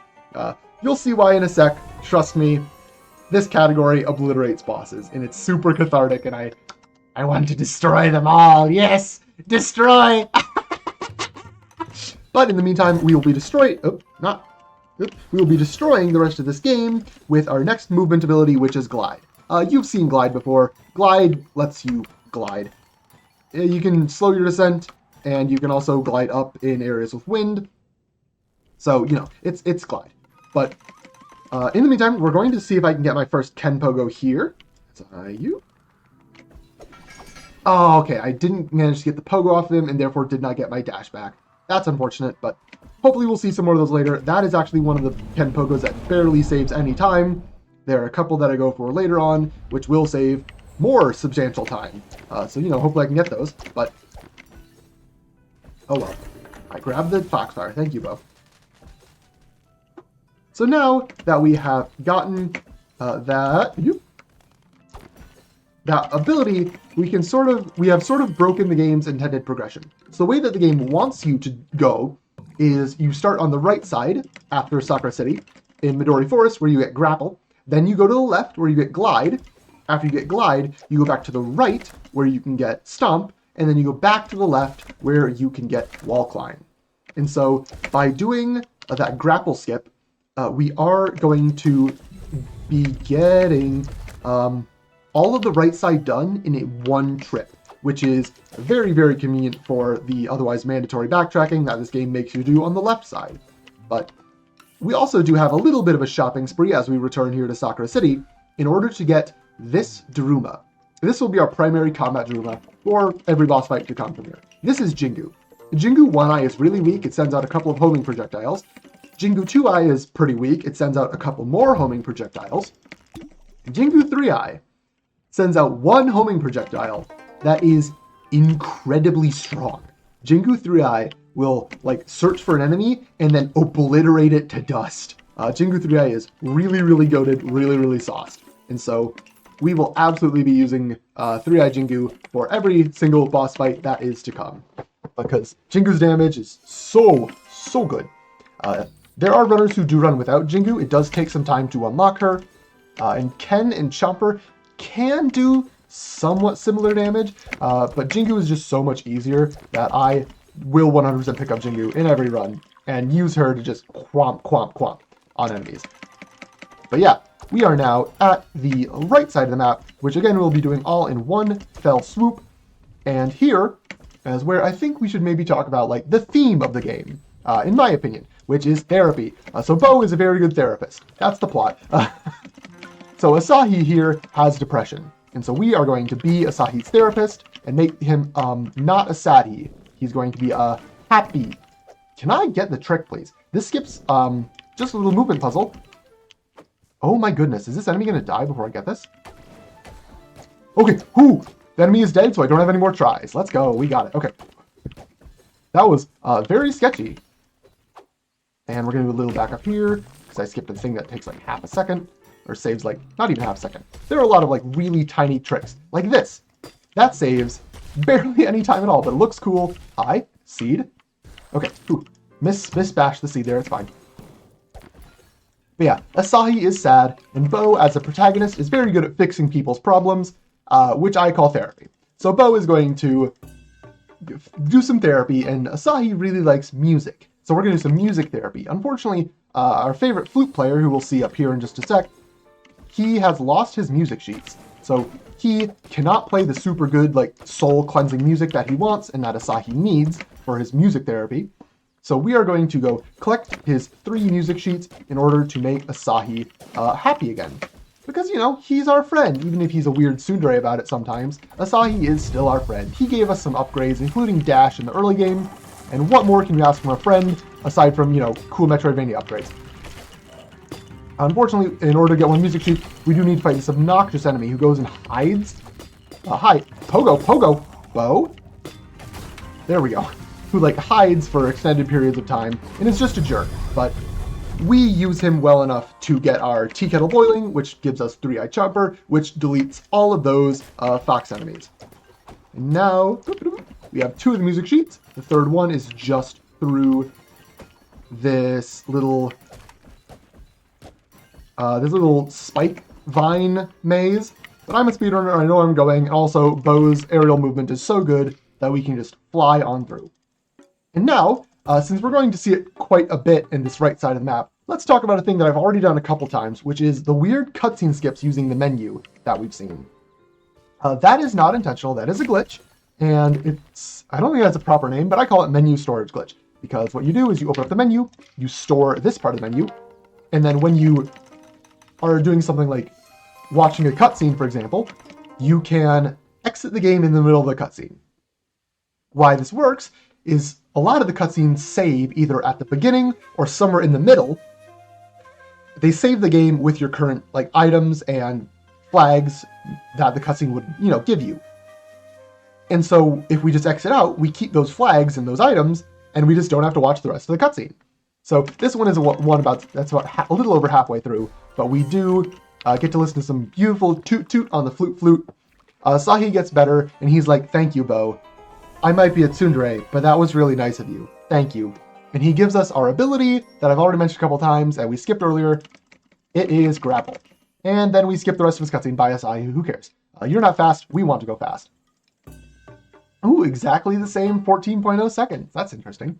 You'll see why in a sec. Trust me, this category obliterates bosses. And it's super cathartic, and I want to destroy them all. Yes! Destroy! But in the meantime, we will be we will be destroying the rest of this game with our next movement ability, which is Glide. You've seen Glide before. Glide lets you glide. You can slow your descent, and you can also glide up in areas with wind. So, you know, it's Glide. But in the meantime, we're going to see if I can get my first Ken Pogo here. You. Oh, okay, I didn't manage to get the Pogo off of him, and therefore did not get my dash back. That's unfortunate, but hopefully we'll see some more of those later. That is actually one of the Ken Pogos that barely saves any time. There are a couple that I go for later on, which will save more substantial time. So, you know, hopefully I can get those, but... oh well. I grabbed the Foxfire. Thank you, Bo. So now that we have gotten that ability, we have sort of broken the game's intended progression. So the way that the game wants you to go is you start on the right side after Sakura City in Midori Forest, where you get Grapple. Then you go to the left, where you get Glide. After you get Glide, you go back to the right, where you can get Stomp, and then you go back to the left, where you can get Wall Climb. And so by doing that Grapple skip, we are going to be getting all of the right side done in a one trip, which is very, very convenient for the otherwise mandatory backtracking that this game makes you do on the left side. But we also do have a little bit of a shopping spree as we return here to Sakura City in order to get this Daruma. This will be our primary combat Daruma for every boss fight to come from here. This is Jingu. Jingu 1-Eye is really weak. It sends out a couple of homing projectiles. Jingu 2-Eye is pretty weak. It sends out a couple more homing projectiles. Jingu 3-Eye sends out one homing projectile that is incredibly strong. Jingu 3-Eye will like search for an enemy and then obliterate it to dust. Jingu 3-Eye is really, really goated, really, really sauced. And so we will absolutely be using 3-Eye Jingu for every single boss fight that is to come, because Jingu's damage is so good. There are runners who do run without Jingu. It does take some time to unlock her. And Ken and Chomper can do somewhat similar damage, but Jingu is just so much easier that I will 100% pick up Jingu in every run and use her to just quomp on enemies. But yeah, we are now at the right side of the map, which again we'll be doing all in one fell swoop. And here is where I think we should maybe talk about like the theme of the game, in my opinion, which is therapy. So Bo is a very good therapist. That's the plot. So Asahi here has depression. And so we are going to be Asahi's therapist and make him not a saddie. He's going to be a happy. Can I get the trick, please? This skips just a little movement puzzle. Oh my goodness, is this enemy going to die before I get this? Okay, whoo! The enemy is dead, so I don't have any more tries. Let's go, we got it. Okay. That was very sketchy. And we're going to do a little back up here, because I skipped a thing that takes like half a second. Or saves like, not even half a second. There are a lot of like really tiny tricks, like this. That saves barely any time at all, but it looks cool. Hi, seed. Okay, miss bash the seed there, it's fine. But yeah, Asahi is sad, and Bo, as a protagonist, is very good at fixing people's problems, which I call therapy. So Bo is going to do some therapy, and Asahi really likes music. So we're going to do some music therapy. Unfortunately, our favorite flute player, who we'll see up here in just a sec, he has lost his music sheets. So he cannot play the super good, like, soul-cleansing music that he wants and that Asahi needs for his music therapy. So we are going to go collect his 3 music sheets in order to make Asahi happy again. Because, you know, he's our friend. Even if he's a weird tsundere about it sometimes, Asahi is still our friend. He gave us some upgrades, including Dash in the early game. And what more can you ask from a friend, aside from, you know, cool Metroidvania upgrades? Unfortunately, in order to get 1 music sheet, we do need to fight this obnoxious enemy who goes and hides. Hi, Pogo, Bo. There we go. Who, like, hides for extended periods of time, and is just a jerk. But we use him well enough to get our tea kettle boiling, which gives us 3-Eye Chopper, which deletes all of those fox enemies. And now, we have 2 of the music sheets. The 3rd one is just through this little spike vine maze. But I'm a speedrunner, I know where I'm going, and also Bo's aerial movement is so good that we can just fly on through. And now, since we're going to see it quite a bit in this right side of the map, let's talk about a thing that I've already done a couple times, which is the weird cutscene skips using the menu that we've seen. That is not intentional, that is a glitch, and I don't think that's a proper name, but I call it menu storage glitch, because what you do is you open up the menu, you store this part of the menu, and then when you are doing something like watching a cutscene, for example, you can exit the game in the middle of the cutscene. Why this works is a lot of the cutscenes save either at the beginning or somewhere in the middle. They save the game with your current, like, items and flags that the cutscene would, you know, give you. And so if we just exit out, we keep those flags and those items, and we just don't have to watch the rest of the cutscene. So this one is that's about a little over halfway through, but we do get to listen to some beautiful toot toot on the flute. Sahi gets better, and he's like, "Thank you, Bo. I might be a tsundere, but that was really nice of you. Thank you." And he gives us our ability that I've already mentioned a couple times, and we skipped earlier. It is grapple. And then we skip the rest of his cutscene by Asahi. Who cares? You're not fast. We want to go fast. Ooh, exactly the same 14.0 seconds. That's interesting.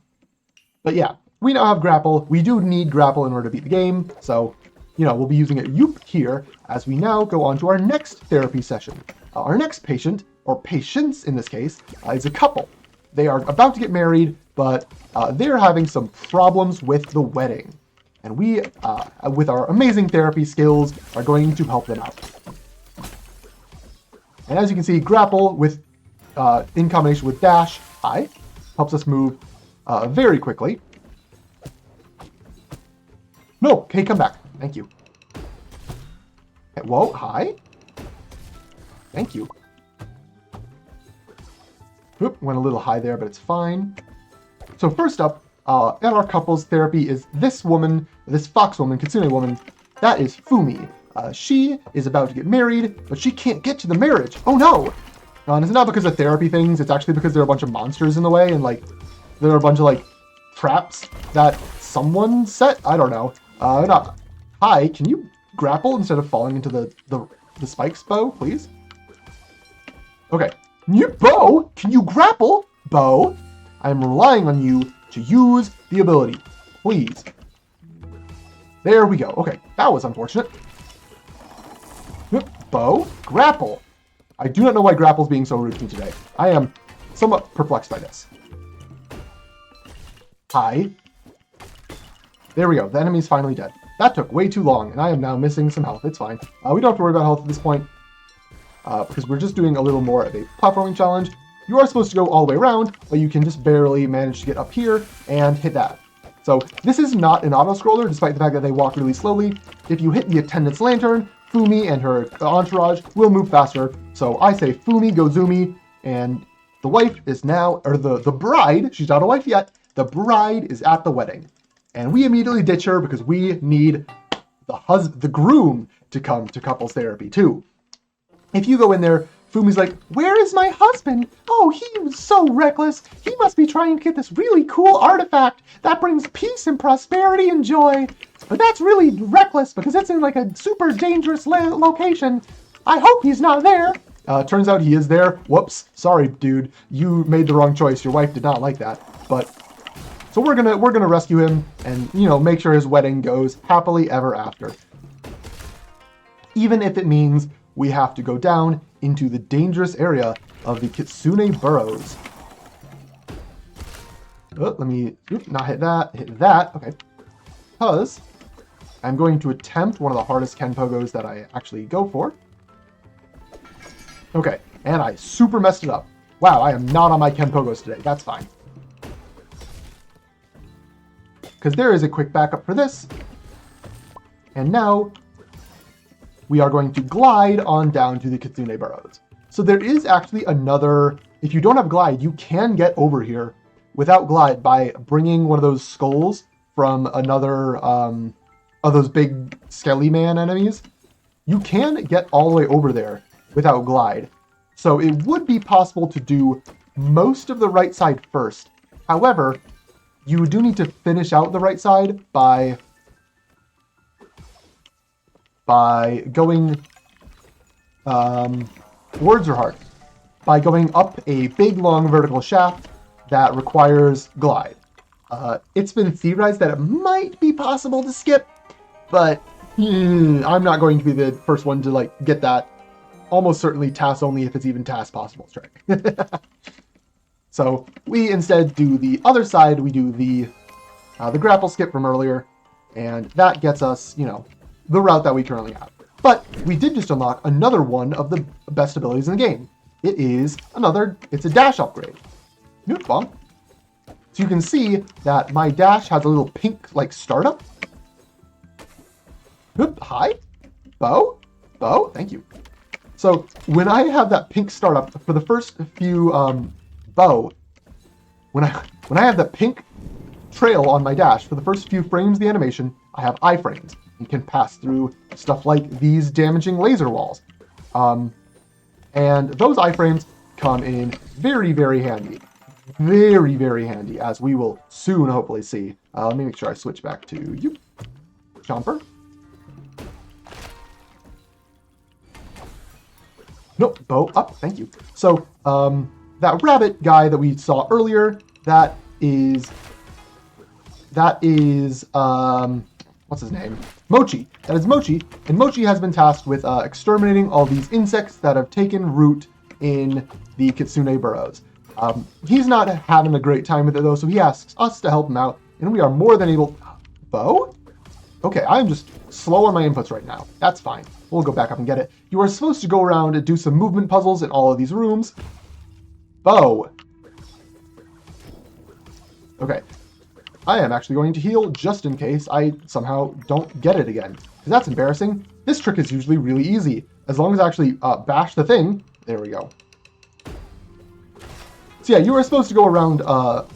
But yeah, we now have grapple. We do need grapple in order to beat the game. So, you know, we'll be using it here as we now go on to our next therapy session. Our next patient, or patients in this case, is a couple. They are about to get married, but they're having some problems with the wedding. And we, with our amazing therapy skills, are going to help them out. And as you can see, grapple with, in combination with dash, helps us move very quickly. No, okay, come back. Thank you. Okay, whoa, hi. Thank you. Oop, went a little high there, but it's fine. So first up, at our couples therapy is this woman, this fox woman, Kitsune woman. That is Fumi. She is about to get married, but she can't get to the marriage. Oh no! And it's not because of therapy things, it's actually because there are a bunch of monsters in the way, and like, there are a bunch of like, traps that someone set? I don't know. Hi, can you grapple instead of falling into the spikes, Bo, please? Okay. Bo, can you grapple? Bo, I'm relying on you to use the ability. Please. There we go. Okay, that was unfortunate. Bo, grapple. I do not know why grapple's being so rude to me today. I am somewhat perplexed by this. Hi. There we go. The enemy's finally dead. That took way too long, and I am now missing some health. It's fine. We don't have to worry about health at this point, because we're just doing a little more of a platforming challenge. You are supposed to go all the way around, but you can just barely manage to get up here and hit that. So this is not an auto-scroller, despite the fact that they walk really slowly. If you hit the attendant's lantern, Fumi and her entourage will move faster. So I say Fumi, go Zumi, and the wife is now, or the bride, she's not a wife yet, the bride is at the wedding. And we immediately ditch her because we need the groom to come to couples therapy too. If you go in there, Fumi's like, "Where is my husband? Oh, he was so reckless. He must be trying to get this really cool artifact that brings peace and prosperity and joy. But that's really reckless because it's in like a super dangerous location. I hope he's not there." Turns out he is there. Whoops. Sorry, dude. You made the wrong choice. Your wife did not like that. But So we're gonna rescue him and, you know, make sure his wedding goes happily ever after. Even if it means we have to go down into the dangerous area of the Kitsune Burrows. Oh, let me not hit that. Okay. Because I'm going to attempt one of the hardest Ken Pogos that I actually go for. Okay, and I super messed it up. Wow, I am not on my Ken Pogos today. That's fine. Because there is a quick backup for this. And now we are going to glide on down to the Kitsune Burrows. So there is actually another, if you don't have glide, you can get over here without glide by bringing one of those skulls from another of those big skelly man enemies. You can get all the way over there without glide. So it would be possible to do most of the right side first. However, you do need to finish out the right side by going, words are hard, by going up a big long vertical shaft that requires glide. It's been theorized that it might be possible to skip, but I'm not going to be the first one to like get that almost certainly TAS only if it's even TAS possible trick. So we instead do the other side. We do the grapple skip from earlier, and that gets us, you know, the route that we currently have. But we did just unlock another one of the best abilities in the game. It's a dash upgrade. Bonk. So you can see that my dash has a little pink like startup. Hi, bow, thank you. So when I have that pink startup for the first few bow, when I have that pink trail on my dash for the first few frames of the animation, I have iframes and can pass through stuff like these damaging laser walls. And those iframes come in very, very handy. Very, very handy, as we will soon hopefully see. Let me make sure I switch back to you, Chomper. Nope, bow up, thank you. So, that rabbit guy that we saw earlier, that is, what's his name? Mochi. That is Mochi, and Mochi has been tasked with exterminating all these insects that have taken root in the Kitsune Burrows. He's not having a great time with it though, so he asks us to help him out, and we are more than able... Bow? Okay, I'm just slow on my inputs right now. That's fine. We'll go back up and get it. You are supposed to go around and do some movement puzzles in all of these rooms. Bow. Okay. I am actually going to heal just in case I somehow don't get it again. Because that's embarrassing. This trick is usually really easy. As long as I actually bash the thing. There we go. So yeah, you are supposed to go around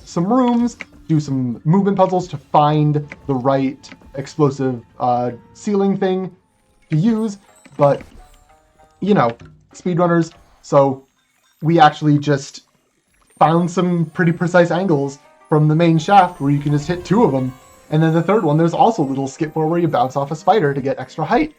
some rooms, do some movement puzzles to find the right explosive ceiling thing to use, but, you know, speedrunners, so we actually just found some pretty precise angles from the main shaft where you can just hit 2 of them, and then the third one, there's also a little skip for where you bounce off a spider to get extra height.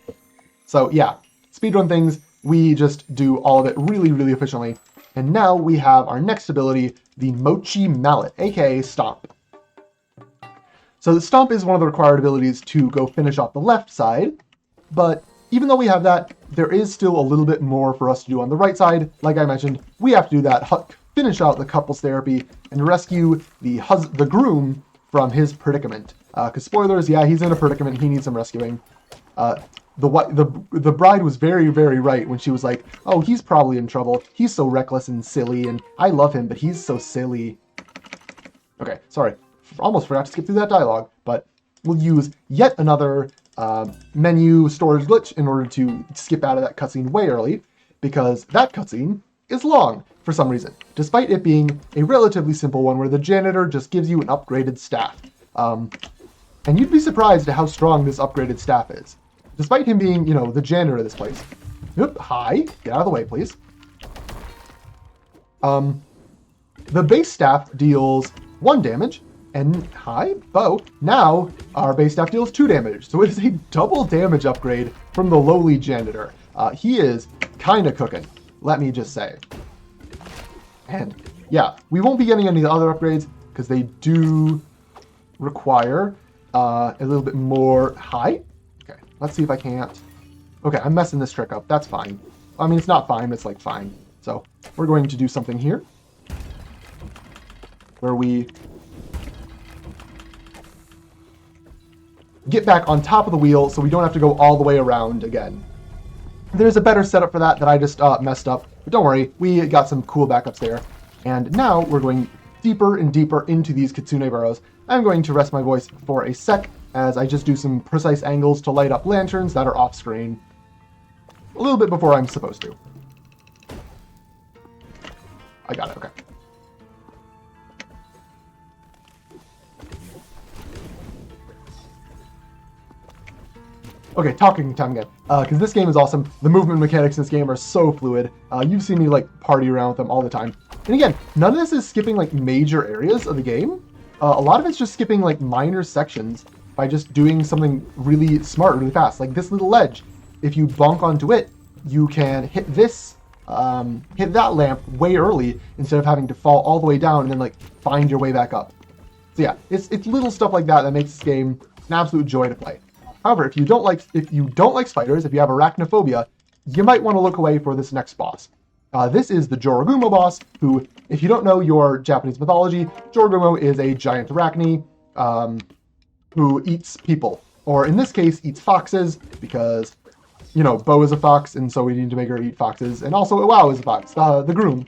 So yeah, speedrun things, we just do all of it really, really efficiently. And now we have our next ability, the Mochi Mallet, aka Stomp. So the Stomp is one of the required abilities to go finish off the left side, but even though we have that, there is still a little bit more for us to do on the right side. Like I mentioned, we have to do that, finish out the couples therapy, and rescue the groom from his predicament. Because spoilers, yeah, he's in a predicament, he needs some rescuing. The bride was very, very right when she was like, oh, he's probably in trouble. He's so reckless and silly, and I love him, but he's so silly. Okay, sorry. Almost forgot to skip through that dialogue, but we'll use yet another menu storage glitch in order to skip out of that cutscene way early, because that cutscene is long for some reason, despite it being a relatively simple one where the janitor just gives you an upgraded staff. And you'd be surprised at how strong this upgraded staff is. Despite him being, you know, the janitor of this place. Oop, hi. Get out of the way, please. The base staff deals 1 damage, and hi, bow. Now, our base staff deals 2 damage, so it is a double damage upgrade from the lowly janitor. He is kinda cooking, let me just say. And, yeah, we won't be getting any other upgrades, because they do require a little bit more height. Okay, let's see if I can't. Okay, I'm messing this trick up. That's fine. I mean, it's not fine, it's like fine. So we're going to do something here where we get back on top of the wheel so we don't have to go all the way around again. There's a better setup for that I just messed up, but don't worry, we got some cool backups there. And now we're going deeper and deeper into these kitsune burrows. I'm going to rest my voice for a sec as I just do some precise angles to light up lanterns that are off screen a little bit before I'm supposed to. I got it, okay. Okay, talking time again, because this game is awesome. The movement mechanics in this game are so fluid. You've seen me like party around with them all the time. And again, none of this is skipping like major areas of the game. A lot of it's just skipping like minor sections by just doing something really smart, really fast. Like this little ledge, if you bonk onto it, you can hit this, hit that lamp way early instead of having to fall all the way down and then like find your way back up. So yeah, it's little stuff like that that makes this game an absolute joy to play. However, if you don't like spiders, if you have arachnophobia, you might want to look away for this next boss. This is the Jorogumo boss, who, if you don't know your Japanese mythology, Jorogumo is a giant arachne who eats people, or in this case, eats foxes, because, you know, Bo is a fox, and so we need to make her eat foxes, and also Iwao is a fox, the groom.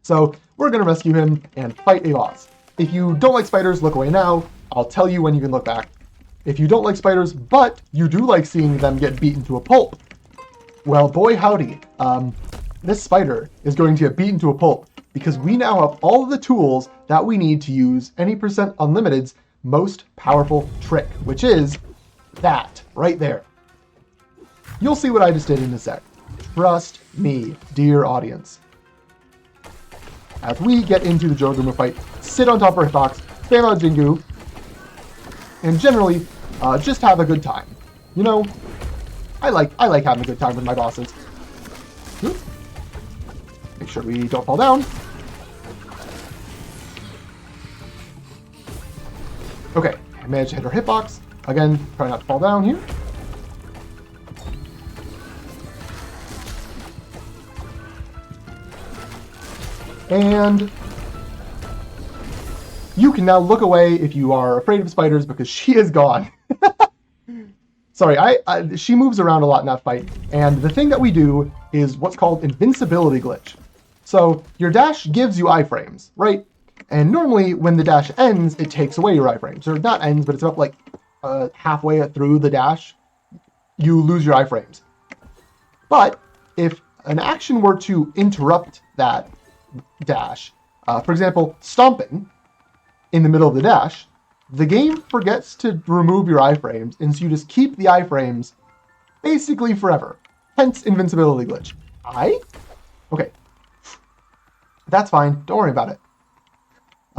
So we're going to rescue him and fight a boss. If you don't like spiders, look away now. I'll tell you when you can look back. If you don't like spiders, but you do like seeing them get beaten to a pulp, well, boy howdy, this spider is going to get beaten to a pulp because we now have all of the tools that we need to use any % Unlimited's most powerful trick, which is that right there. You'll see what I just did in a sec. Trust me, dear audience. As we get into the Jorogumo fight, sit on top of our hitbox, spam out Jingu, and generally, just have a good time. You know, I like having a good time with my bosses. Make sure we don't fall down. Okay, I managed to hit our hitbox. Again, try not to fall down here. And you can now look away if you are afraid of spiders because she is gone. Sorry, she moves around a lot in that fight, and the thing that we do is what's called invincibility glitch. So your dash gives you iframes, right? And normally when the dash ends, it takes away your iframes. Or not ends, but it's about like halfway through the dash, you lose your iframes. But if an action were to interrupt that dash, for example, stomping in the middle of the dash, the game forgets to remove your iframes, and so you just keep the iframes basically forever. Hence, invincibility glitch. Okay. That's fine. Don't worry about it.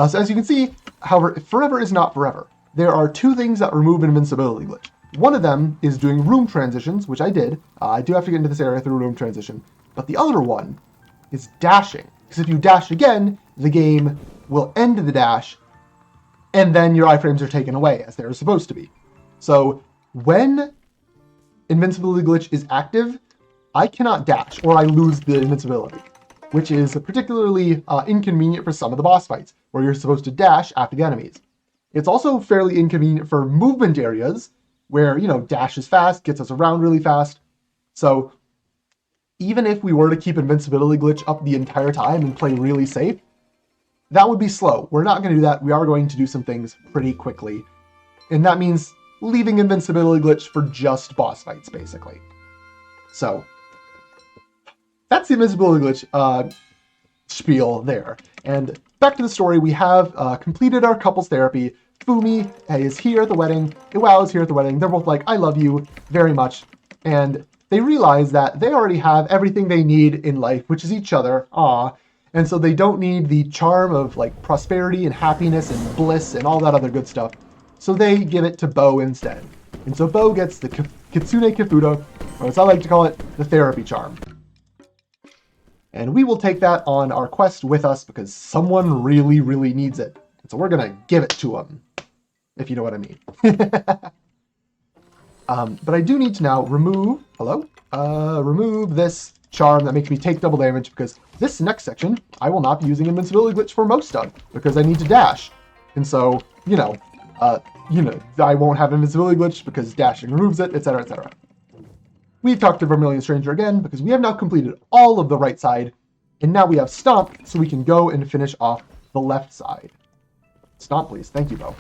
So as you can see, however, forever is not forever. There are two things that remove invincibility glitch. One of them is doing room transitions, which I did. I do have to get into this area through room transition. But the other one is dashing. Because if you dash again, the game will end the dash, and then your iframes are taken away, as they're supposed to be. So when invincibility glitch is active, I cannot dash, or I lose the invincibility, which is particularly inconvenient for some of the boss fights, where you're supposed to dash after the enemies. It's also fairly inconvenient for movement areas, where, you know, dash is fast, gets us around really fast. So even if we were to keep invincibility glitch up the entire time and play really safe, that would be slow. We're not going to do that. We are going to do some things pretty quickly. And that means leaving invincibility glitch for just boss fights, basically. So that's the invincibility glitch spiel there. And back to the story, we have completed our couples therapy. Fumi is here at the wedding. Iwao is here at the wedding. They're both like, I love you very much. And they realize that they already have everything they need in life, which is each other. And so they don't need the charm of like prosperity and happiness and bliss and all that other good stuff. So they give it to Bo instead. And so Bo gets the Kitsune Kifuda, or as I like to call it, the therapy charm. And we will take that on our quest with us because someone really, really needs it. And so we're going to give it to them. if you know what I mean. But I do need to now remove, remove this charm that makes me take double damage, because this next section, I will not be using invincibility glitch for most of, because I need to dash. And so, I won't have invincibility glitch because dashing removes it, etc., etc. We've talked to Vermilion Stranger again, because we have now completed all of the right side, and now we have Stomp, so we can go and finish off the left side. Stomp, please. Thank you, Bo.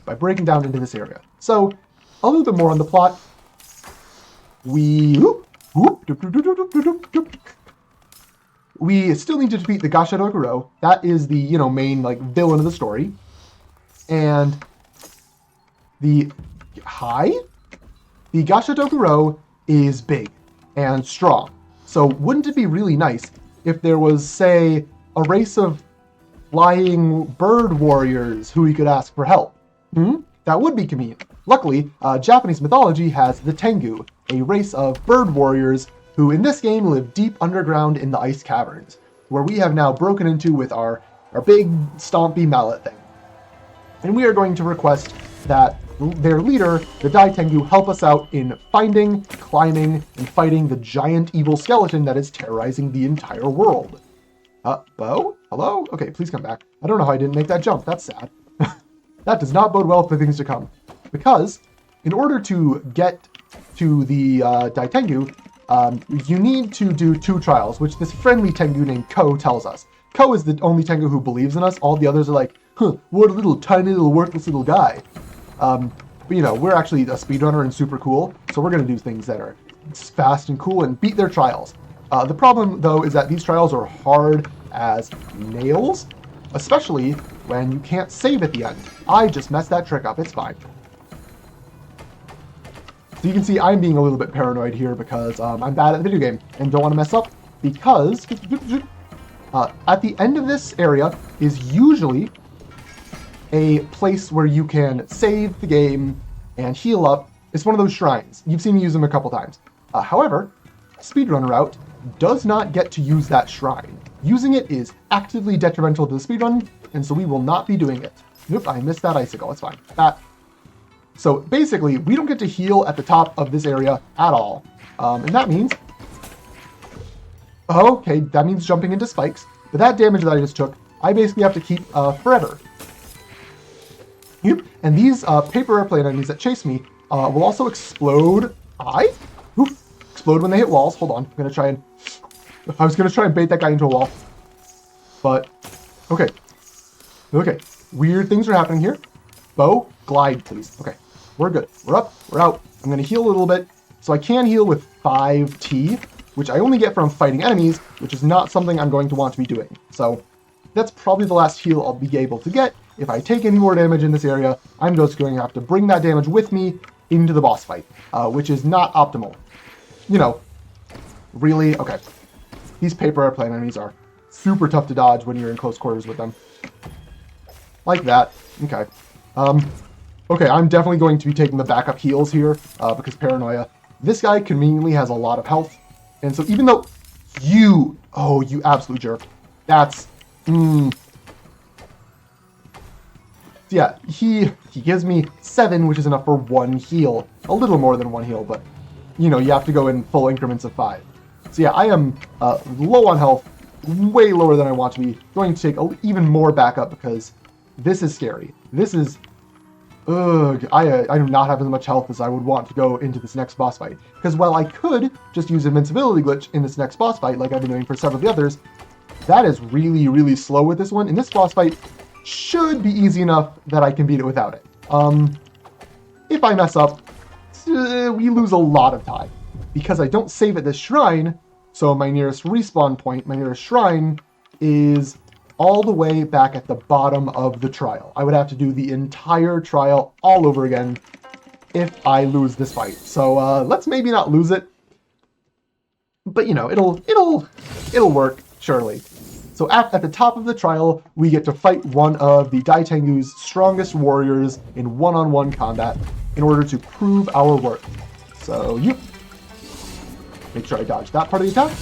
By breaking down into this area. So, a little bit more on the plot. We still need to defeat the aaaaaughghghghghh. That is the, main, villain of the story. And the aaaaaughghghghh is big and strong. So wouldn't it be really nice if there was, say, a race of flying bird warriors who we could ask for help? That would be convenient. Luckily, Japanese mythology has the Tengu, a race of bird warriors who in this game live deep underground in the ice caverns, where we have now broken into with our big stompy mallet thing. And we are going to request that their leader, the Dai Tengu, help us out in finding, climbing, and fighting the giant evil skeleton that is terrorizing the entire world. Bo? Hello? Okay, please come back. I don't know how I didn't make that jump. That's sad. That does not bode well for things to come. Because, in order to get to the Dai Tengu, you need to do 2 trials, which this friendly Tengu named Ko tells us. Ko is the only Tengu who believes in us. All the others are like, what a little tiny little worthless little guy. But we're actually a speedrunner and super cool, so we're going to do things that are fast and cool and beat their trials. The problem, though, is that these trials are hard as nails, especially when you can't save at the end. I just messed that trick up. It's fine. So you can see I'm being a little bit paranoid here because I'm bad at the video game and don't want to mess up, because at the end of this area is usually a place where you can save the game and heal up. It's one of those shrines. You've seen me use them a couple times. However, speedrunner route does not get to use that shrine. Using it is actively detrimental to the speedrun, and so we will not be doing it. Nope, I missed that icicle. It's fine. So basically, we don't get to heal at the top of this area at all. And that means... Okay, that means jumping into spikes. But that damage that I just took, I basically have to keep forever. Yep. And these paper airplane enemies that chase me will also explode. Explode when they hit walls. Hold on. I was gonna try and bait that guy into a wall. But, okay. Okay. Weird things are happening here. Bo, glide, please. Okay. We're good. We're up. We're out. I'm gonna heal a little bit. So I can heal with 5T, which I only get from fighting enemies, which is not something I'm going to want to be doing. So that's probably the last heal I'll be able to get. If I take any more damage in this area, I'm just going to have to bring that damage with me into the boss fight, which is not optimal. Really? Okay. These paper airplane enemies are super tough to dodge when you're in close quarters with them. Like that. Okay. Okay, I'm definitely going to be taking the backup heals here, because paranoia. This guy conveniently has a lot of health, and so even though you absolute jerk. That's, yeah, he gives me 7, which is enough for 1 heal. A little more than 1 heal, but, you have to go in full increments of 5. So yeah, I am low on health, way lower than I want to be. Going to take even more backup because this is scary. This is... Ugh, I do not have as much health as I would want to go into this next boss fight. Because while I could just use invincibility glitch in this next boss fight, like I've been doing for several of the others, that is really, really slow with this one. And this boss fight should be easy enough that I can beat it without it. If I mess up, we lose a lot of time. Because I don't save at this shrine, so my nearest respawn point, my nearest shrine, is all the way back at the bottom of the trial. I would have to do the entire trial all over again if I lose this fight. So let's maybe not lose it, but it'll work surely. So at the top of the trial, we get to fight one of the Dai Tengu's strongest warriors in one-on-one combat in order to prove our worth. So make sure I dodge that part of the attack.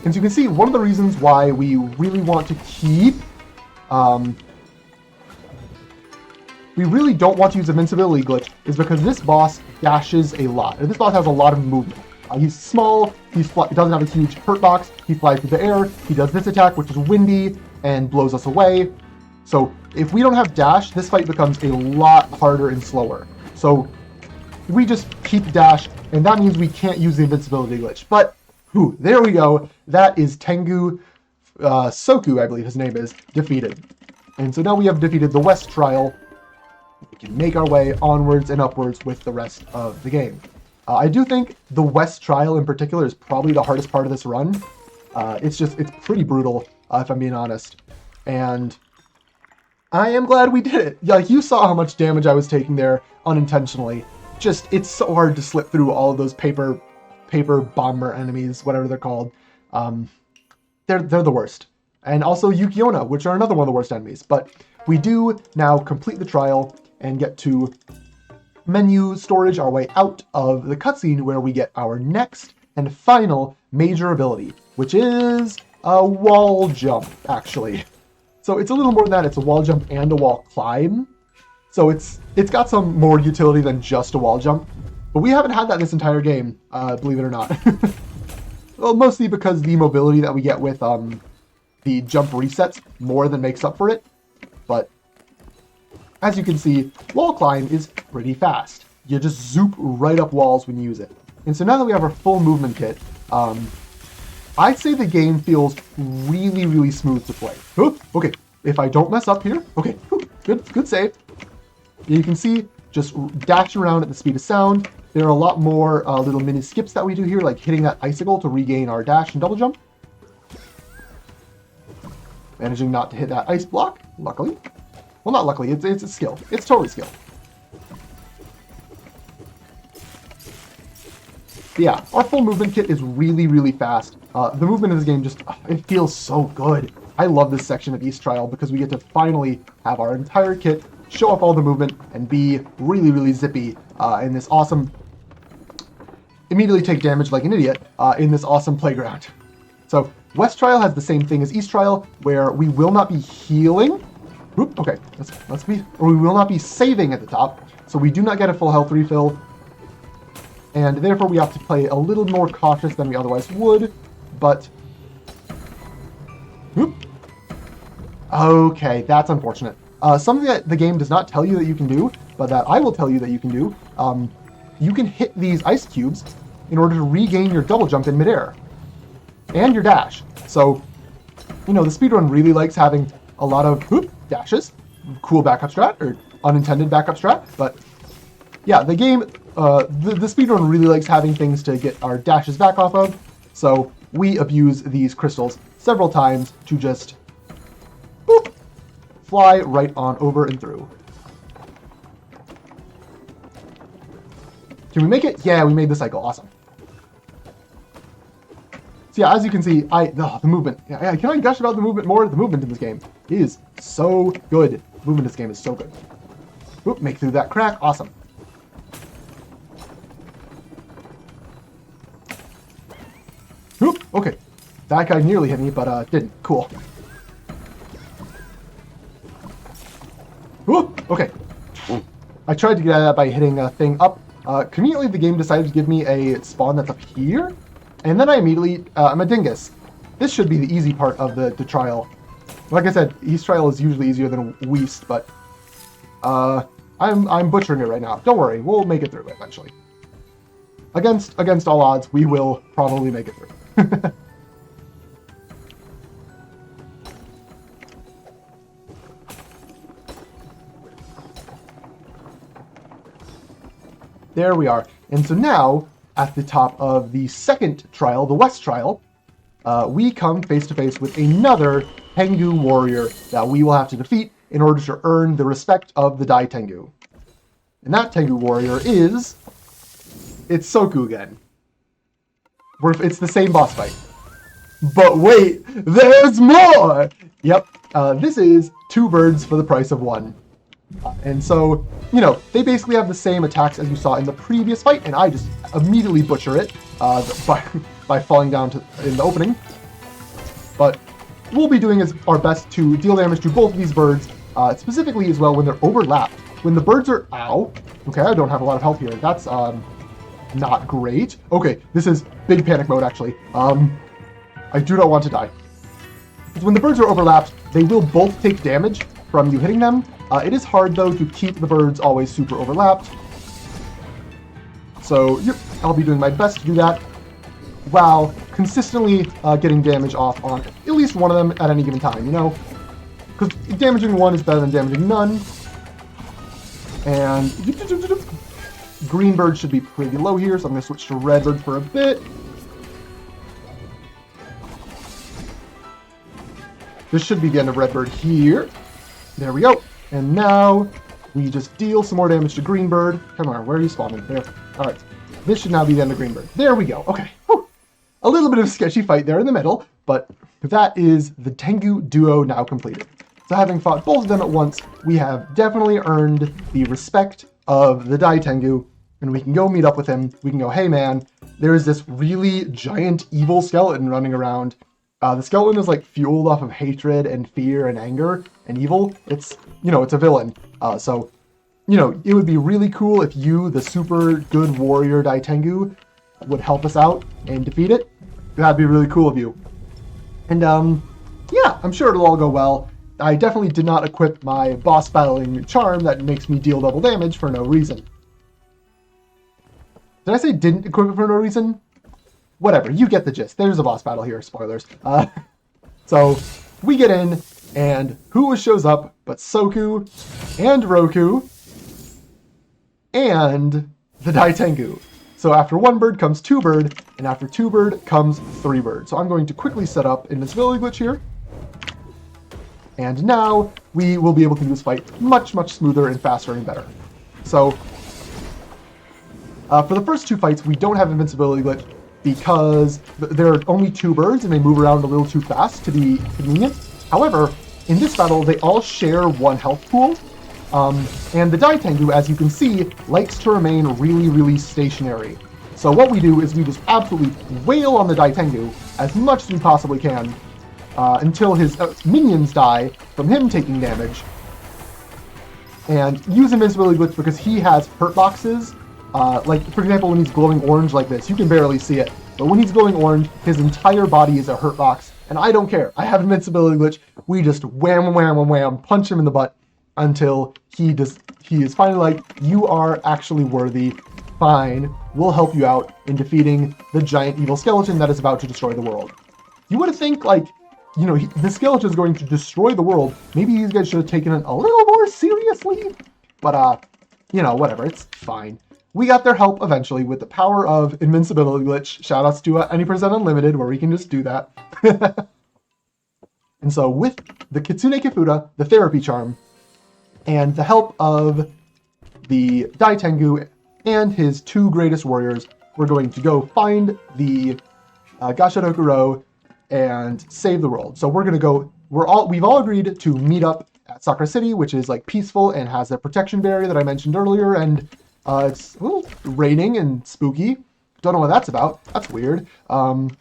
And so you can see, one of the reasons why we really want to keep we really don't want to use invincibility glitch is because this boss dashes a lot. And this boss has a lot of movement. He's small, he doesn't have a huge hurt box, he flies through the air, he does this attack which is windy and blows us away. So if we don't have dash, this fight becomes a lot harder and slower. So we just keep dash, and that means we can't use the invincibility glitch. But, there we go. That is Tengu Soku, I believe his name is, defeated. And so now we have defeated the West Trial. We can make our way onwards and upwards with the rest of the game. I do think the West Trial in particular is probably the hardest part of this run. It's pretty brutal, if I'm being honest. And I am glad we did it. Like, you saw how much damage I was taking there unintentionally. Just, it's so hard to slip through all of those paper bomber enemies, whatever they're called. They're the worst. And also Yukiona, which are another one of the worst enemies. But we do now complete the trial and get to menu storage, our way out of the cutscene, where we get our next and final major ability, which is a wall jump, actually. So it's a little more than that. It's a wall jump and a wall climb. So it's got some more utility than just a wall jump. But we haven't had that this entire game, believe it or not. Well, mostly because the mobility that we get with the jump resets more than makes up for it. But as you can see, wall climb is pretty fast. You just zoop right up walls when you use it. And so now that we have our full movement kit, I'd say the game feels really, really smooth to play. Oh, okay, if I don't mess up here, okay, good save. You can see, just dash around at the speed of sound. There are a lot more little mini skips that we do here, like hitting that icicle to regain our dash and double jump. Managing not to hit that ice block, luckily. Well, not luckily, it's a skill. It's totally skill. But yeah, our full movement kit is really, really fast. The movement in this game just, it feels so good. I love this section of East Trial because we get to finally have our entire kit show off all the movement and be really, really zippy in this awesome, immediately take damage like an idiot in this awesome playground. So West Trial has the same thing as East Trial, where we will not be healing. Oop, okay, or we will not be saving at the top, so we do not get a full health refill, and therefore we have to play a little more cautious than we otherwise would. But oop, okay, that's unfortunate. Something that the game does not tell you that you can do, but that I will tell you that you can do, you can hit these ice cubes in order to regain your double jump in midair. And your dash. So, you know, the speedrun really likes having a lot of dashes. Cool backup strat, or unintended backup strat. But, yeah, the game, the speedrun really likes having things to get our dashes back off of. So, we abuse these crystals several times to just boop, fly right on over and through. Can we make it? Yeah, we made the cycle. Awesome. So yeah, as you can see, the movement. Yeah, can I gush about the movement more? The movement in this game is so good. The movement in this game is so good. Oop, make through that crack. Awesome. Oop, okay. That guy nearly hit me, but didn't. Cool. Oop, okay. I tried to get at that by hitting a thing up. Conveniently, the game decided to give me a spawn that's up here. And then I immediately, I'm a dingus. This should be the easy part of the trial. Like I said, East Trial is usually easier than West, but I'm butchering it right now. Don't worry, we'll make it through eventually. Against all odds, we will probably make it through. There we are. And so now, at the top of the second trial, the West Trial, we come face to face with another Tengu warrior that we will have to defeat in order to earn the respect of the Dai Tengu. And that Tengu warrior is... it's Soku again. It's the same boss fight. But wait, there's more! Yep, this is 2 birds for the price of 1. And so, you know, they basically have the same attacks as you saw in the previous fight, and I just immediately butcher it by falling down in the opening. But we'll be doing our best to deal damage to both of these birds, specifically as well when they're overlapped. When the birds are... Ow. Okay, I don't have a lot of health here. That's not great. Okay, this is big panic mode, actually. I do not want to die. When the birds are overlapped, they will both take damage from you hitting them. It is hard, though, to keep the birds always super overlapped. So, yep, I'll be doing my best to do that while consistently getting damage off on at least one of them at any given time, you know? Because damaging one is better than damaging none. And green bird should be pretty low here, so I'm going to switch to red bird for a bit. This should be the end of red bird here. There we go. And now we just deal some more damage to green bird. Come on, where are you spawning? There. All right. This should now be the end of green bird. There we go. Okay. Whew. A little bit of a sketchy fight there in the middle, but that is the Tengu duo now completed. So having fought both of them at once, we have definitely earned the respect of the Dai Tengu, and we can go meet up with him. We can go, hey man, there's this really giant evil skeleton running around. The skeleton is like fueled off of hatred and fear and anger and evil. It's, you know, it's a villain. So, you know, it would be really cool if you, the super good warrior Dai Tengu, would help us out and defeat it. That'd be really cool of you. And, yeah, I'm sure it'll all go well. I definitely did not equip my boss battling charm that makes me deal double damage for no reason. Did I say didn't equip it for no reason? Whatever, you get the gist. There's a boss battle here, spoilers. So, we get in, and who shows up but Soku, and Roku, and the Dai Tengu. So after one bird comes two bird, and after two bird comes three bird. So I'm going to quickly set up invincibility glitch here. And now, we will be able to do this fight much, much smoother and faster and better. So, for the first two fights, we don't have invincibility glitch, because there are only two birds and they move around a little too fast to be convenient. However, in this battle, they all share one health pool, and the Dai Tengu, as you can see, likes to remain really, really stationary. So what we do is we just absolutely wail on the Dai Tengu as much as we possibly can until his minions die from him taking damage, and use invincibility glitch because he has hurt boxes. Like, for example, when he's glowing orange like this, you can barely see it. But when he's glowing orange, his entire body is a hurt box. And I don't care. I have invincibility glitch. We just wham, wham, wham, wham, punch him in the butt until he is finally like, you are actually worthy. Fine. We'll help you out in defeating the giant evil skeleton that is about to destroy the world. You would think, like, you know, the skeleton is going to destroy the world. Maybe these guys should have taken it a little more seriously. But, you know, whatever. It's fine. We got their help eventually with the power of invincibility glitch. Shoutouts to Any% Unlimited, where we can just do that. And so with the Kitsune Kifuda, the therapy charm, and the help of the Dai Tengu and his two greatest warriors, we're going to go find the Gashadokuro and save the world. So we're going to go, we've all agreed to meet up at Sakura City, which is like peaceful and has a protection barrier that I mentioned earlier, and it's a little raining and spooky. Don't know what that's about. That's weird. Oh,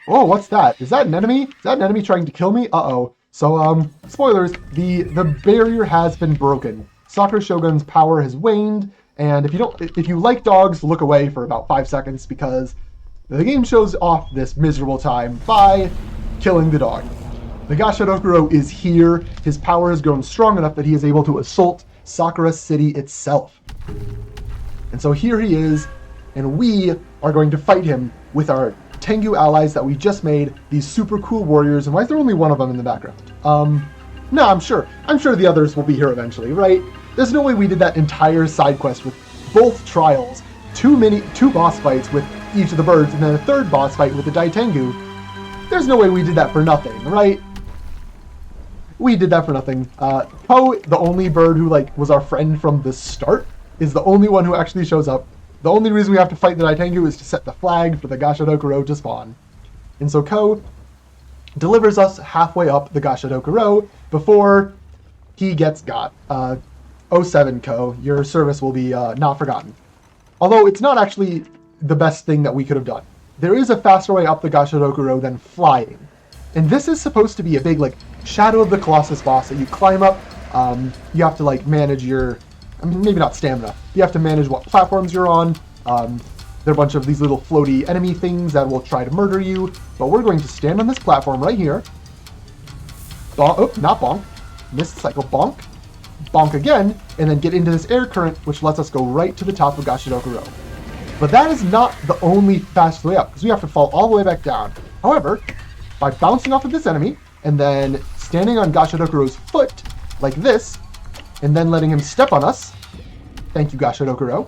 what's that? Is that an enemy? Is that an enemy trying to kill me? Uh-oh. So, spoilers, the barrier has been broken. Sakura Shogun's power has waned, and if you like dogs, look away for about 5 seconds, because the game shows off this miserable time by killing the dog. The Gashadokuro is here. His power has grown strong enough that he is able to assault Sakura City itself. And so here he is, and we are going to fight him with our Tengu allies that we just made, these super cool warriors. And why is there only one of them in the background? No, I'm sure the others will be here eventually, right? There's no way we did that entire side quest with both trials, two boss fights with each of the birds, and then a third boss fight with the Dai Tengu. There's no way we did that for nothing, right? We did that for nothing. Poe, the only bird who was our friend from the start, is the only one who actually shows up. The only reason we have to fight the Dai Tengu is to set the flag for the Gashadokuro to spawn. And so Ko delivers us halfway up the Gashadokuro before he gets got. 07 Ko, your service will be not forgotten. Although it's not actually the best thing that we could have done. There is a faster way up the Gashadokuro than flying. And this is supposed to be a big, like, Shadow of the Colossus boss that you climb up. You have to, like, manage your, maybe not stamina. You have to manage what platforms you're on. There are a bunch of these little floaty enemy things that will try to murder you. But we're going to stand on this platform right here. Bonk, oh, not bonk. Missed cycle, bonk. Bonk again, and then get into this air current, which lets us go right to the top of Gashidoku-ro. But that is not the only fast way up, because we have to fall all the way back down. However, by bouncing off of this enemy, and then standing on Gashidoku-ro's foot, like this, and then letting him step on us, thank you Gashidoku-ro,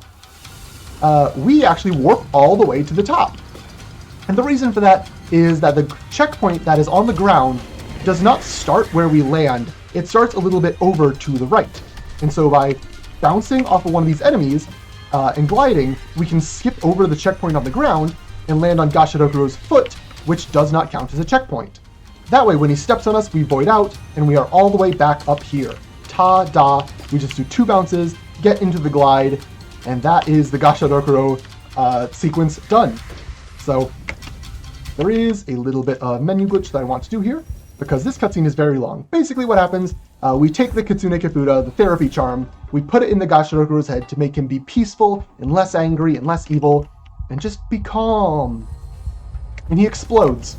we actually warp all the way to the top. And the reason for that is that the checkpoint that is on the ground does not start where we land. It starts a little bit over to the right. And so by bouncing off of one of these enemies and gliding, we can skip over the checkpoint on the ground and land on Gashidoku-ro's foot, which does not count as a checkpoint. That way, when he steps on us, we void out, and we are all the way back up here. Ta-da! We just do 2 bounces, get into the glide, and that is the Gashidoku-ro sequence done. So there is a little bit of menu glitch that I want to do here, because this cutscene is very long. Basically what happens, we take the Kitsune Kifuda, the therapy charm, we put it in the Gashidoku-ro's head to make him be peaceful and less angry and less evil, and just be calm. And he explodes.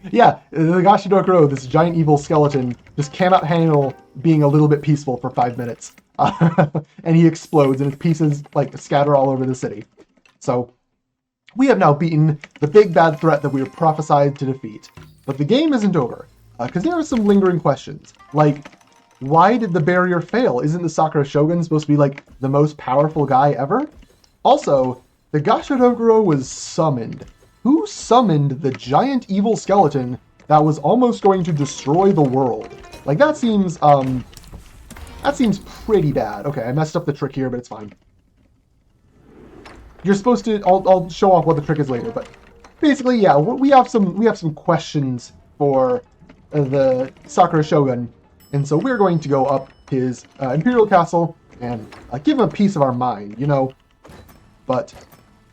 Yeah, the Gashidoku-ro, this giant evil skeleton, just cannot handle being a little bit peaceful for 5 minutes. And he explodes, and his pieces like scatter all over the city. So we have now beaten the big bad threat that we were prophesied to defeat. But the game isn't over, because there are some lingering questions. Like, why did the barrier fail? Isn't the Sakura Shogun supposed to be like the most powerful guy ever? Also, the Gashidoku-ro was summoned. Who summoned the giant evil skeleton that was almost going to destroy the world? Like, that seems pretty bad. Okay, I messed up the trick here, but it's fine. You're supposed to, I'll show off what the trick is later, but basically, yeah, we have some questions for the Sakura Shogun, and so we're going to go up his Imperial Castle and give him a piece of our mind, you know. But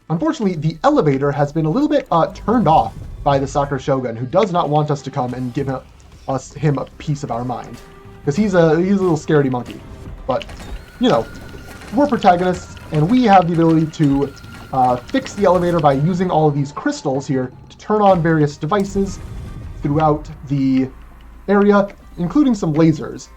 unfortunately, the elevator has been a little bit turned off by the Sakura Shogun, who does not want us to come and give him a piece of our mind, because he's a little scaredy monkey. But you know, we're protagonists, and we have the ability to fix the elevator by using all of these crystals here to turn on various devices throughout the area, including some lasers.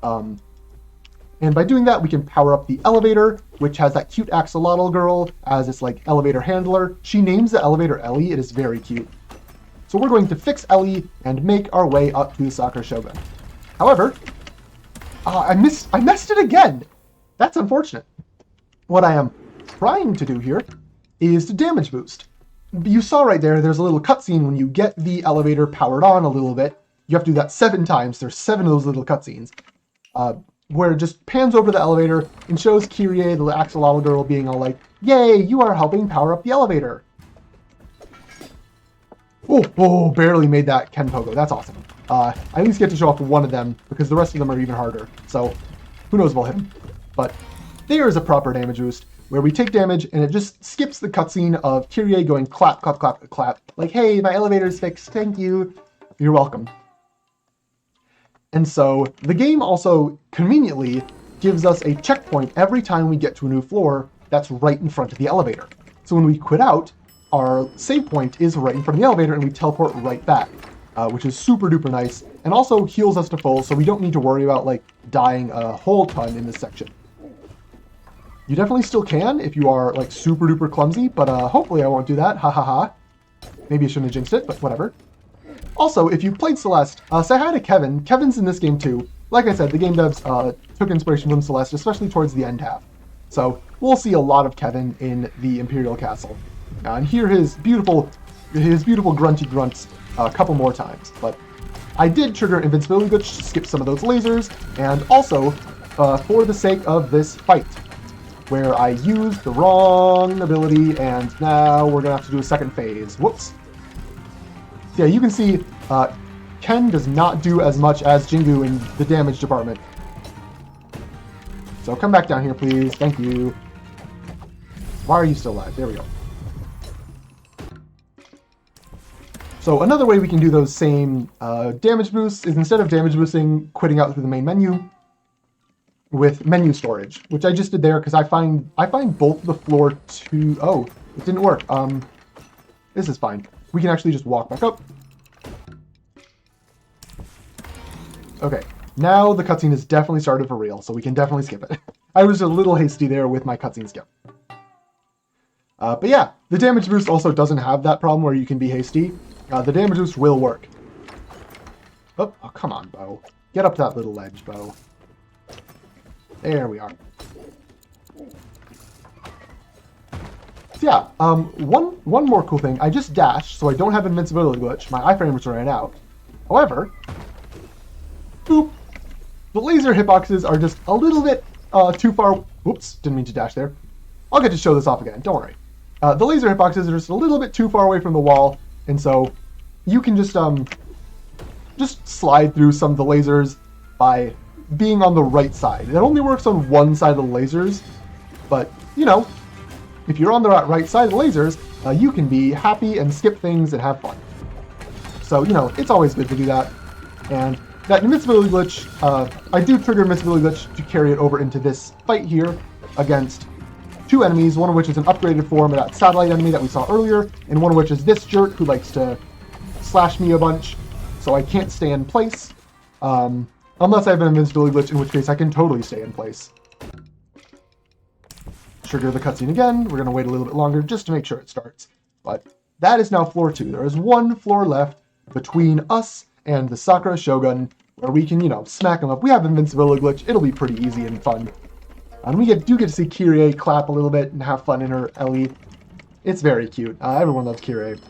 And by doing that, we can power up the elevator, which has that cute axolotl girl as its like elevator handler. She names the elevator Ellie. It is very cute. So we're going to fix Ellie and make our way up to the Sakura Shogun. However, I messed it again. That's unfortunate. What I am trying to do here is to damage boost. You saw right there, there's a little cutscene when you get the elevator powered on a little bit. You have to do that 7 times. There's 7 of those little cutscenes. Where it just pans over the elevator and shows Kyrie, the axolotl girl, being all like, "Yay, you are helping power up the elevator." Oh, barely made that Ken Pogo. That's awesome. I at least get to show off one of them, because the rest of them are even harder. So, who knows about him. But there is a proper damage boost, where we take damage, and it just skips the cutscene of Kyrie going clap, clap, clap, clap. Like, "Hey, my elevator's fixed, thank you." You're welcome. And so the game also conveniently gives us a checkpoint every time we get to a new floor that's right in front of the elevator. So when we quit out, our save point is right in front of the elevator and we teleport right back, which is super duper nice, and also heals us to full, so we don't need to worry about like dying a whole ton in this section. You definitely still can if you are like super duper clumsy, but hopefully I won't do that, ha ha ha. Maybe I shouldn't have jinxed it, but whatever. Also, if you've played Celeste, say hi to Kevin. Kevin's in this game too. Like I said, the game devs took inspiration from Celeste, especially towards the end half. So we'll see a lot of Kevin in the Imperial Castle. And hear his beautiful grunty grunts a couple more times. But I did trigger invincibility glitch to skip some of those lasers, and also for the sake of this fight, where I used the wrong ability, and now we're gonna have to do a second phase. Whoops. Yeah, you can see Ken does not do as much as Jingu in the damage department. So come back down here, please. Thank you. Why are you still alive? There we go. So another way we can do those same damage boosts is instead of damage boosting, quitting out through the main menu with menu storage, which I just did there because I find both the floor too... Oh, it didn't work. This is fine. We can actually just walk back up. Okay, now the cutscene is definitely started for real, so we can definitely skip it. I was a little hasty there with my cutscene skip. But yeah, the damage boost also doesn't have that problem where you can be hasty. The damage boost will work. Oh, come on, Bo. Get up that little ledge, Bo. There we are. So yeah, one more cool thing. I just dashed, so I don't have invincibility glitch. My iframes ran out. However, boop, the laser hitboxes are just a little bit too far. Oops, didn't mean to dash there. I'll get to show this off again. Don't worry. The laser hitboxes are just a little bit too far away from the wall, and so you can just slide through some of the lasers by being on the right side. It only works on one side of the lasers, but you know, if you're on the right side of the lasers, you can be happy and skip things and have fun. So you know, it's always good to do that. And that invincibility glitch, I do trigger invincibility glitch to carry it over into this fight here against two enemies, one of which is an upgraded form of that satellite enemy that we saw earlier, and one of which is this jerk who likes to slash me a bunch, so I can't stay in place. Unless I have an invincibility glitch, in which case I can totally stay in place. Trigger the cutscene again. We're going to wait a little bit longer just to make sure it starts. But that is now floor 2. There is one floor left between us and the Sakura Shogun, where we can, you know, smack them up. We have invincibility glitch. It'll be pretty easy and fun. And we do get to see Kyrie clap a little bit and have fun in her Ellie. It's very cute. Everyone loves Kyrie.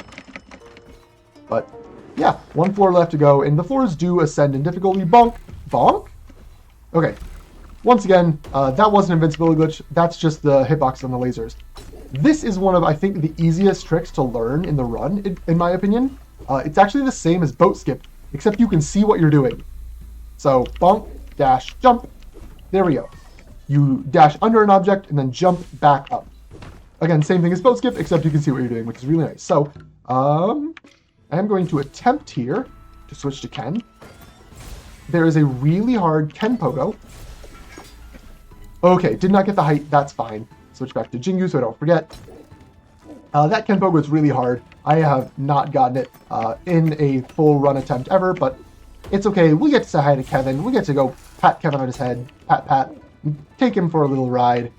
But yeah, one floor left to go, and the floors do ascend in difficulty. Bonk. Bonk? Okay. Once again, that wasn't invincibility glitch. That's just the hitbox on the lasers. This is one of, I think, the easiest tricks to learn in the run, in my opinion. It's actually the same as boat skip, except you can see what you're doing. So, bonk, dash, jump. There we go. You dash under an object and then jump back up. Again, same thing as boat skip, except you can see what you're doing, which is really nice. So, I am going to attempt here to switch to Ken. There is a really hard Ken pogo. Okay, did not get the height. That's fine. Switch back to Jingu so I don't forget. That Ken pogo is really hard. I have not gotten it in a full run attempt ever, but it's okay. We get to say hi to Kevin. We get to go pat Kevin on his head. Pat, pat. Take him for a little ride.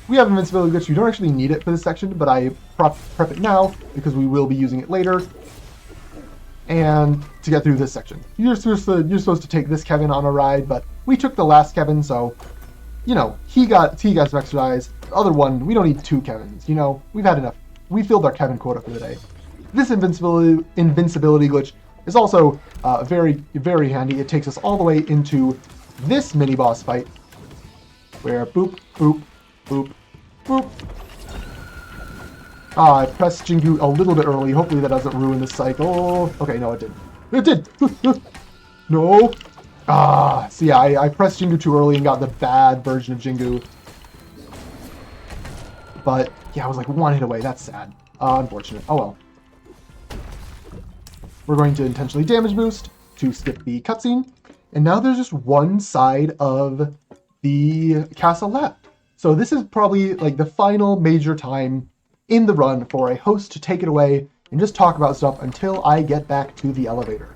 We have invincibility glitch. You don't actually need it for this section, but I prep it now because we will be using it later. And to get through this section, you're supposed to take this Kevin on a ride, but we took the last Kevin, so you know he got some exercise. The other one, we don't need two Kevins. You know, we've had enough. We filled our Kevin quota for the day. This invincibility glitch is also very, very handy. It takes us all the way into this mini boss fight, where boop, boop, boop, boop. I pressed Jingu a little bit early. Hopefully that doesn't ruin the cycle. Okay, no, it did. It did! No! So yeah, I pressed Jingu too early and got the bad version of Jingu. But, yeah, I was like one hit away. That's sad. Unfortunate. Oh well. We're going to intentionally damage boost to skip the cutscene. And now there's just one side of the castle left. So this is probably like the final major time in the run for a host to take it away and just talk about stuff until I get back to the elevator.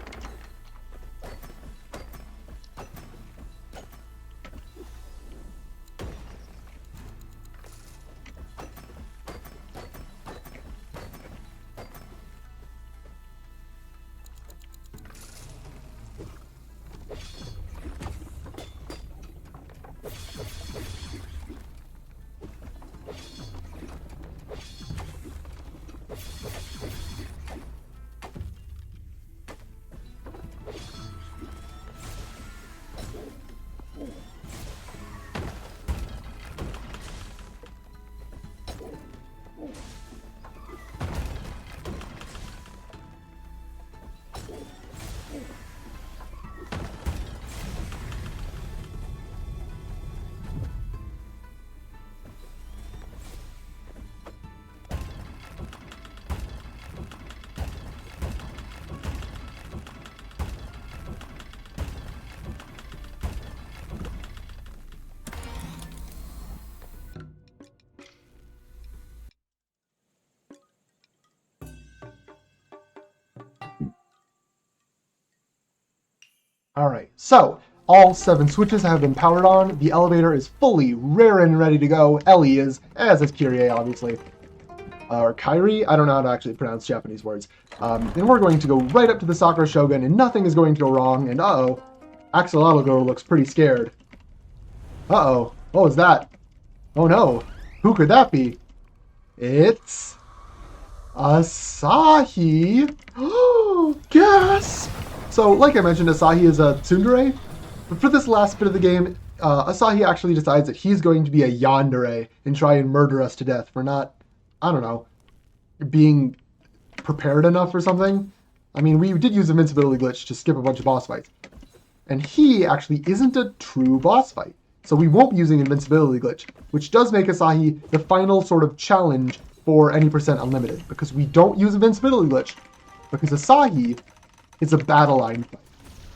Alright, so all 7 switches have been powered on. The elevator is fully rare and ready to go. Ellie is, as is Kyrie, obviously. Or Kyrie? I don't know how to actually pronounce Japanese words. And we're going to go right up to the Sakura Shogun, and nothing is going to go wrong. And uh-oh, aaaaaughghghghghh looks pretty scared. Uh-oh, what was that? Oh no, who could that be? It's Asahi. Oh, gasp! So, like I mentioned, Asahi is a tsundere. But for this last bit of the game, Asahi actually decides that he's going to be a yandere and try and murder us to death for not, I don't know, being prepared enough or something. I mean, we did use invincibility glitch to skip a bunch of boss fights. And he actually isn't a true boss fight. So we won't be using invincibility glitch, which does make Asahi the final sort of challenge for any percent unlimited, because we don't use invincibility glitch, because Asahi is a battle line fight.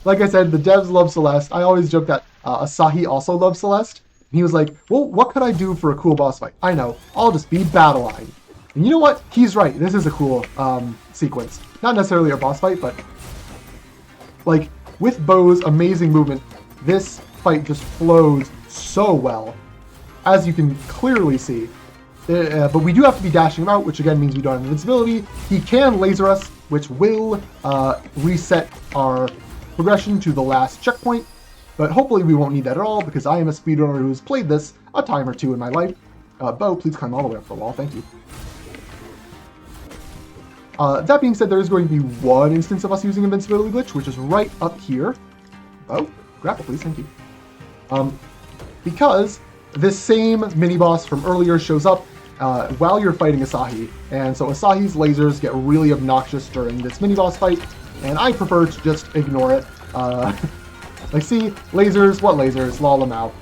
Like I said, the devs love Celeste. I always joke that Asahi also loves Celeste. And he was like, well, what could I do for a cool boss fight? I know, I'll just be battle line. And you know what? He's right. This is a cool sequence. Not necessarily a boss fight, but like with Bo's amazing movement, this fight just flows so well, as you can clearly see. But we do have to be dashing him out, which again means we don't have invincibility. He can laser us, which will reset our progression to the last checkpoint. But hopefully we won't need that at all, because I am a speedrunner who's played this a time or two in my life. Bo, please climb all the way up the wall. Thank you. That being said, there is going to be one instance of us using invincibility glitch, which is right up here. Bo, grapple please. Thank you. Because this same mini-boss from earlier shows up while you're fighting Asahi, and so Asahi's lasers get really obnoxious during this mini-boss fight, and I prefer to just ignore it. Like, see, lasers, what lasers? Lol them out.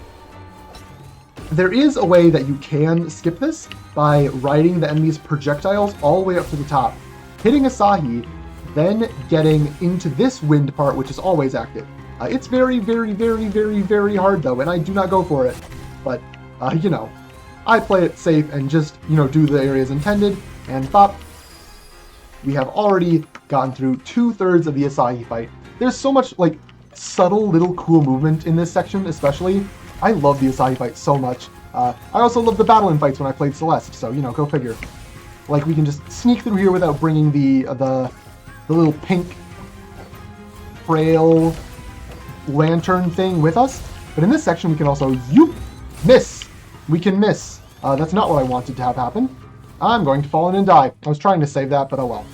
There is a way that you can skip this by riding the enemy's projectiles all the way up to the top, hitting Asahi, then getting into this wind part, which is always active. It's very, very, very, very, very hard, though, and I do not go for it. But, you know, I play it safe and just, you know, do the areas intended, and pop. We have already gotten through 2/3 of the Asahi fight. There's so much, like, subtle little cool movement in this section, especially. I love the Asahi fight so much. I also love the battle-in fights when I played Celeste, so, you know, go figure. Like, we can just sneak through here without bringing the little pink frail lantern thing with us. But in this section, we can also, miss. We can miss. That's not what I wanted to have happen. I'm going to fall in and die. I was trying to save that, but oh well.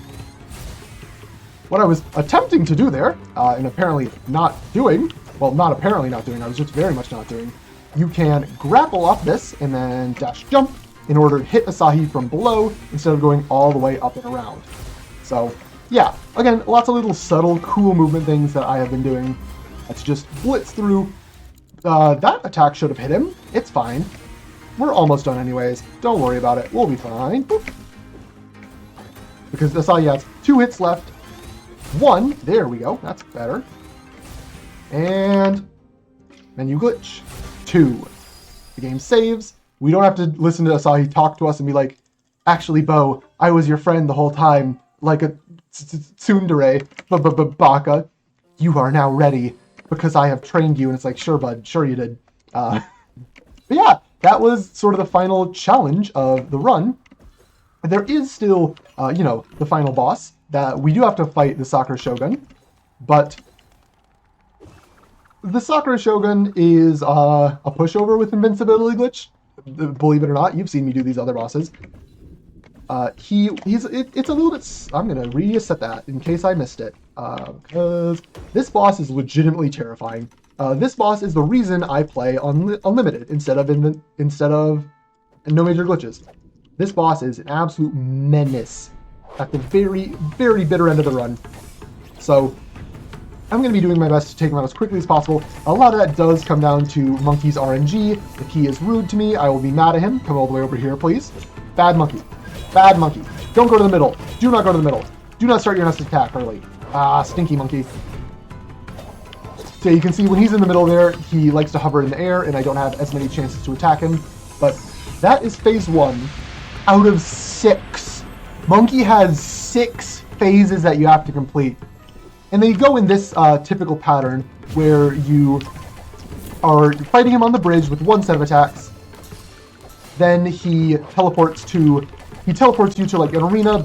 What I was attempting to do there, and apparently not doing, well, not apparently not doing, I was just very much not doing, you can grapple up this and then dash jump in order to hit Asahi from below instead of going all the way up and around. So, yeah, again, lots of little subtle, cool movement things that I have been doing. Let's just blitz through. That attack should have hit him. It's fine. We're almost done anyways. Don't worry about it. We'll be fine. Boop. Because Asahi has 2 hits left. 1. There we go. That's better. And menu glitch. 2. The game saves. We don't have to listen to Asahi talk to us and be like, actually, Bo, I was your friend the whole time, like a tsundere, baka. You are now ready because I have trained you. And it's like, sure, bud, sure you did. But yeah, that was sort of the final challenge of the run. There is still, you know, the final boss that we do have to fight the Sakura Shogun, but the Sakura Shogun is a pushover with invincibility glitch. Believe it or not, you've seen me do these other bosses. It's a little bit. I'm gonna reset that in case I missed it, because this boss is legitimately terrifying. This boss is the reason I play on unlimited instead of no major glitches. This boss is an absolute menace at the very, very bitter end of the run. So I'm going to be doing my best to take him out as quickly as possible. A lot of that does come down to Monkey's RNG. If he is rude to me, I will be mad at him. Come all the way over here, please. Bad Monkey. Bad Monkey. Don't go to the middle. Do not go to the middle. Do not start your next attack early. Stinky Monkey. So you can see when he's in the middle there, he likes to hover in the air, and I don't have as many chances to attack him. But that is phase 1 out of 6. Monkey has 6 phases that you have to complete. And they go in this typical pattern. where you are fighting him on the bridge with one set of attacks. Then he teleports you to like an arena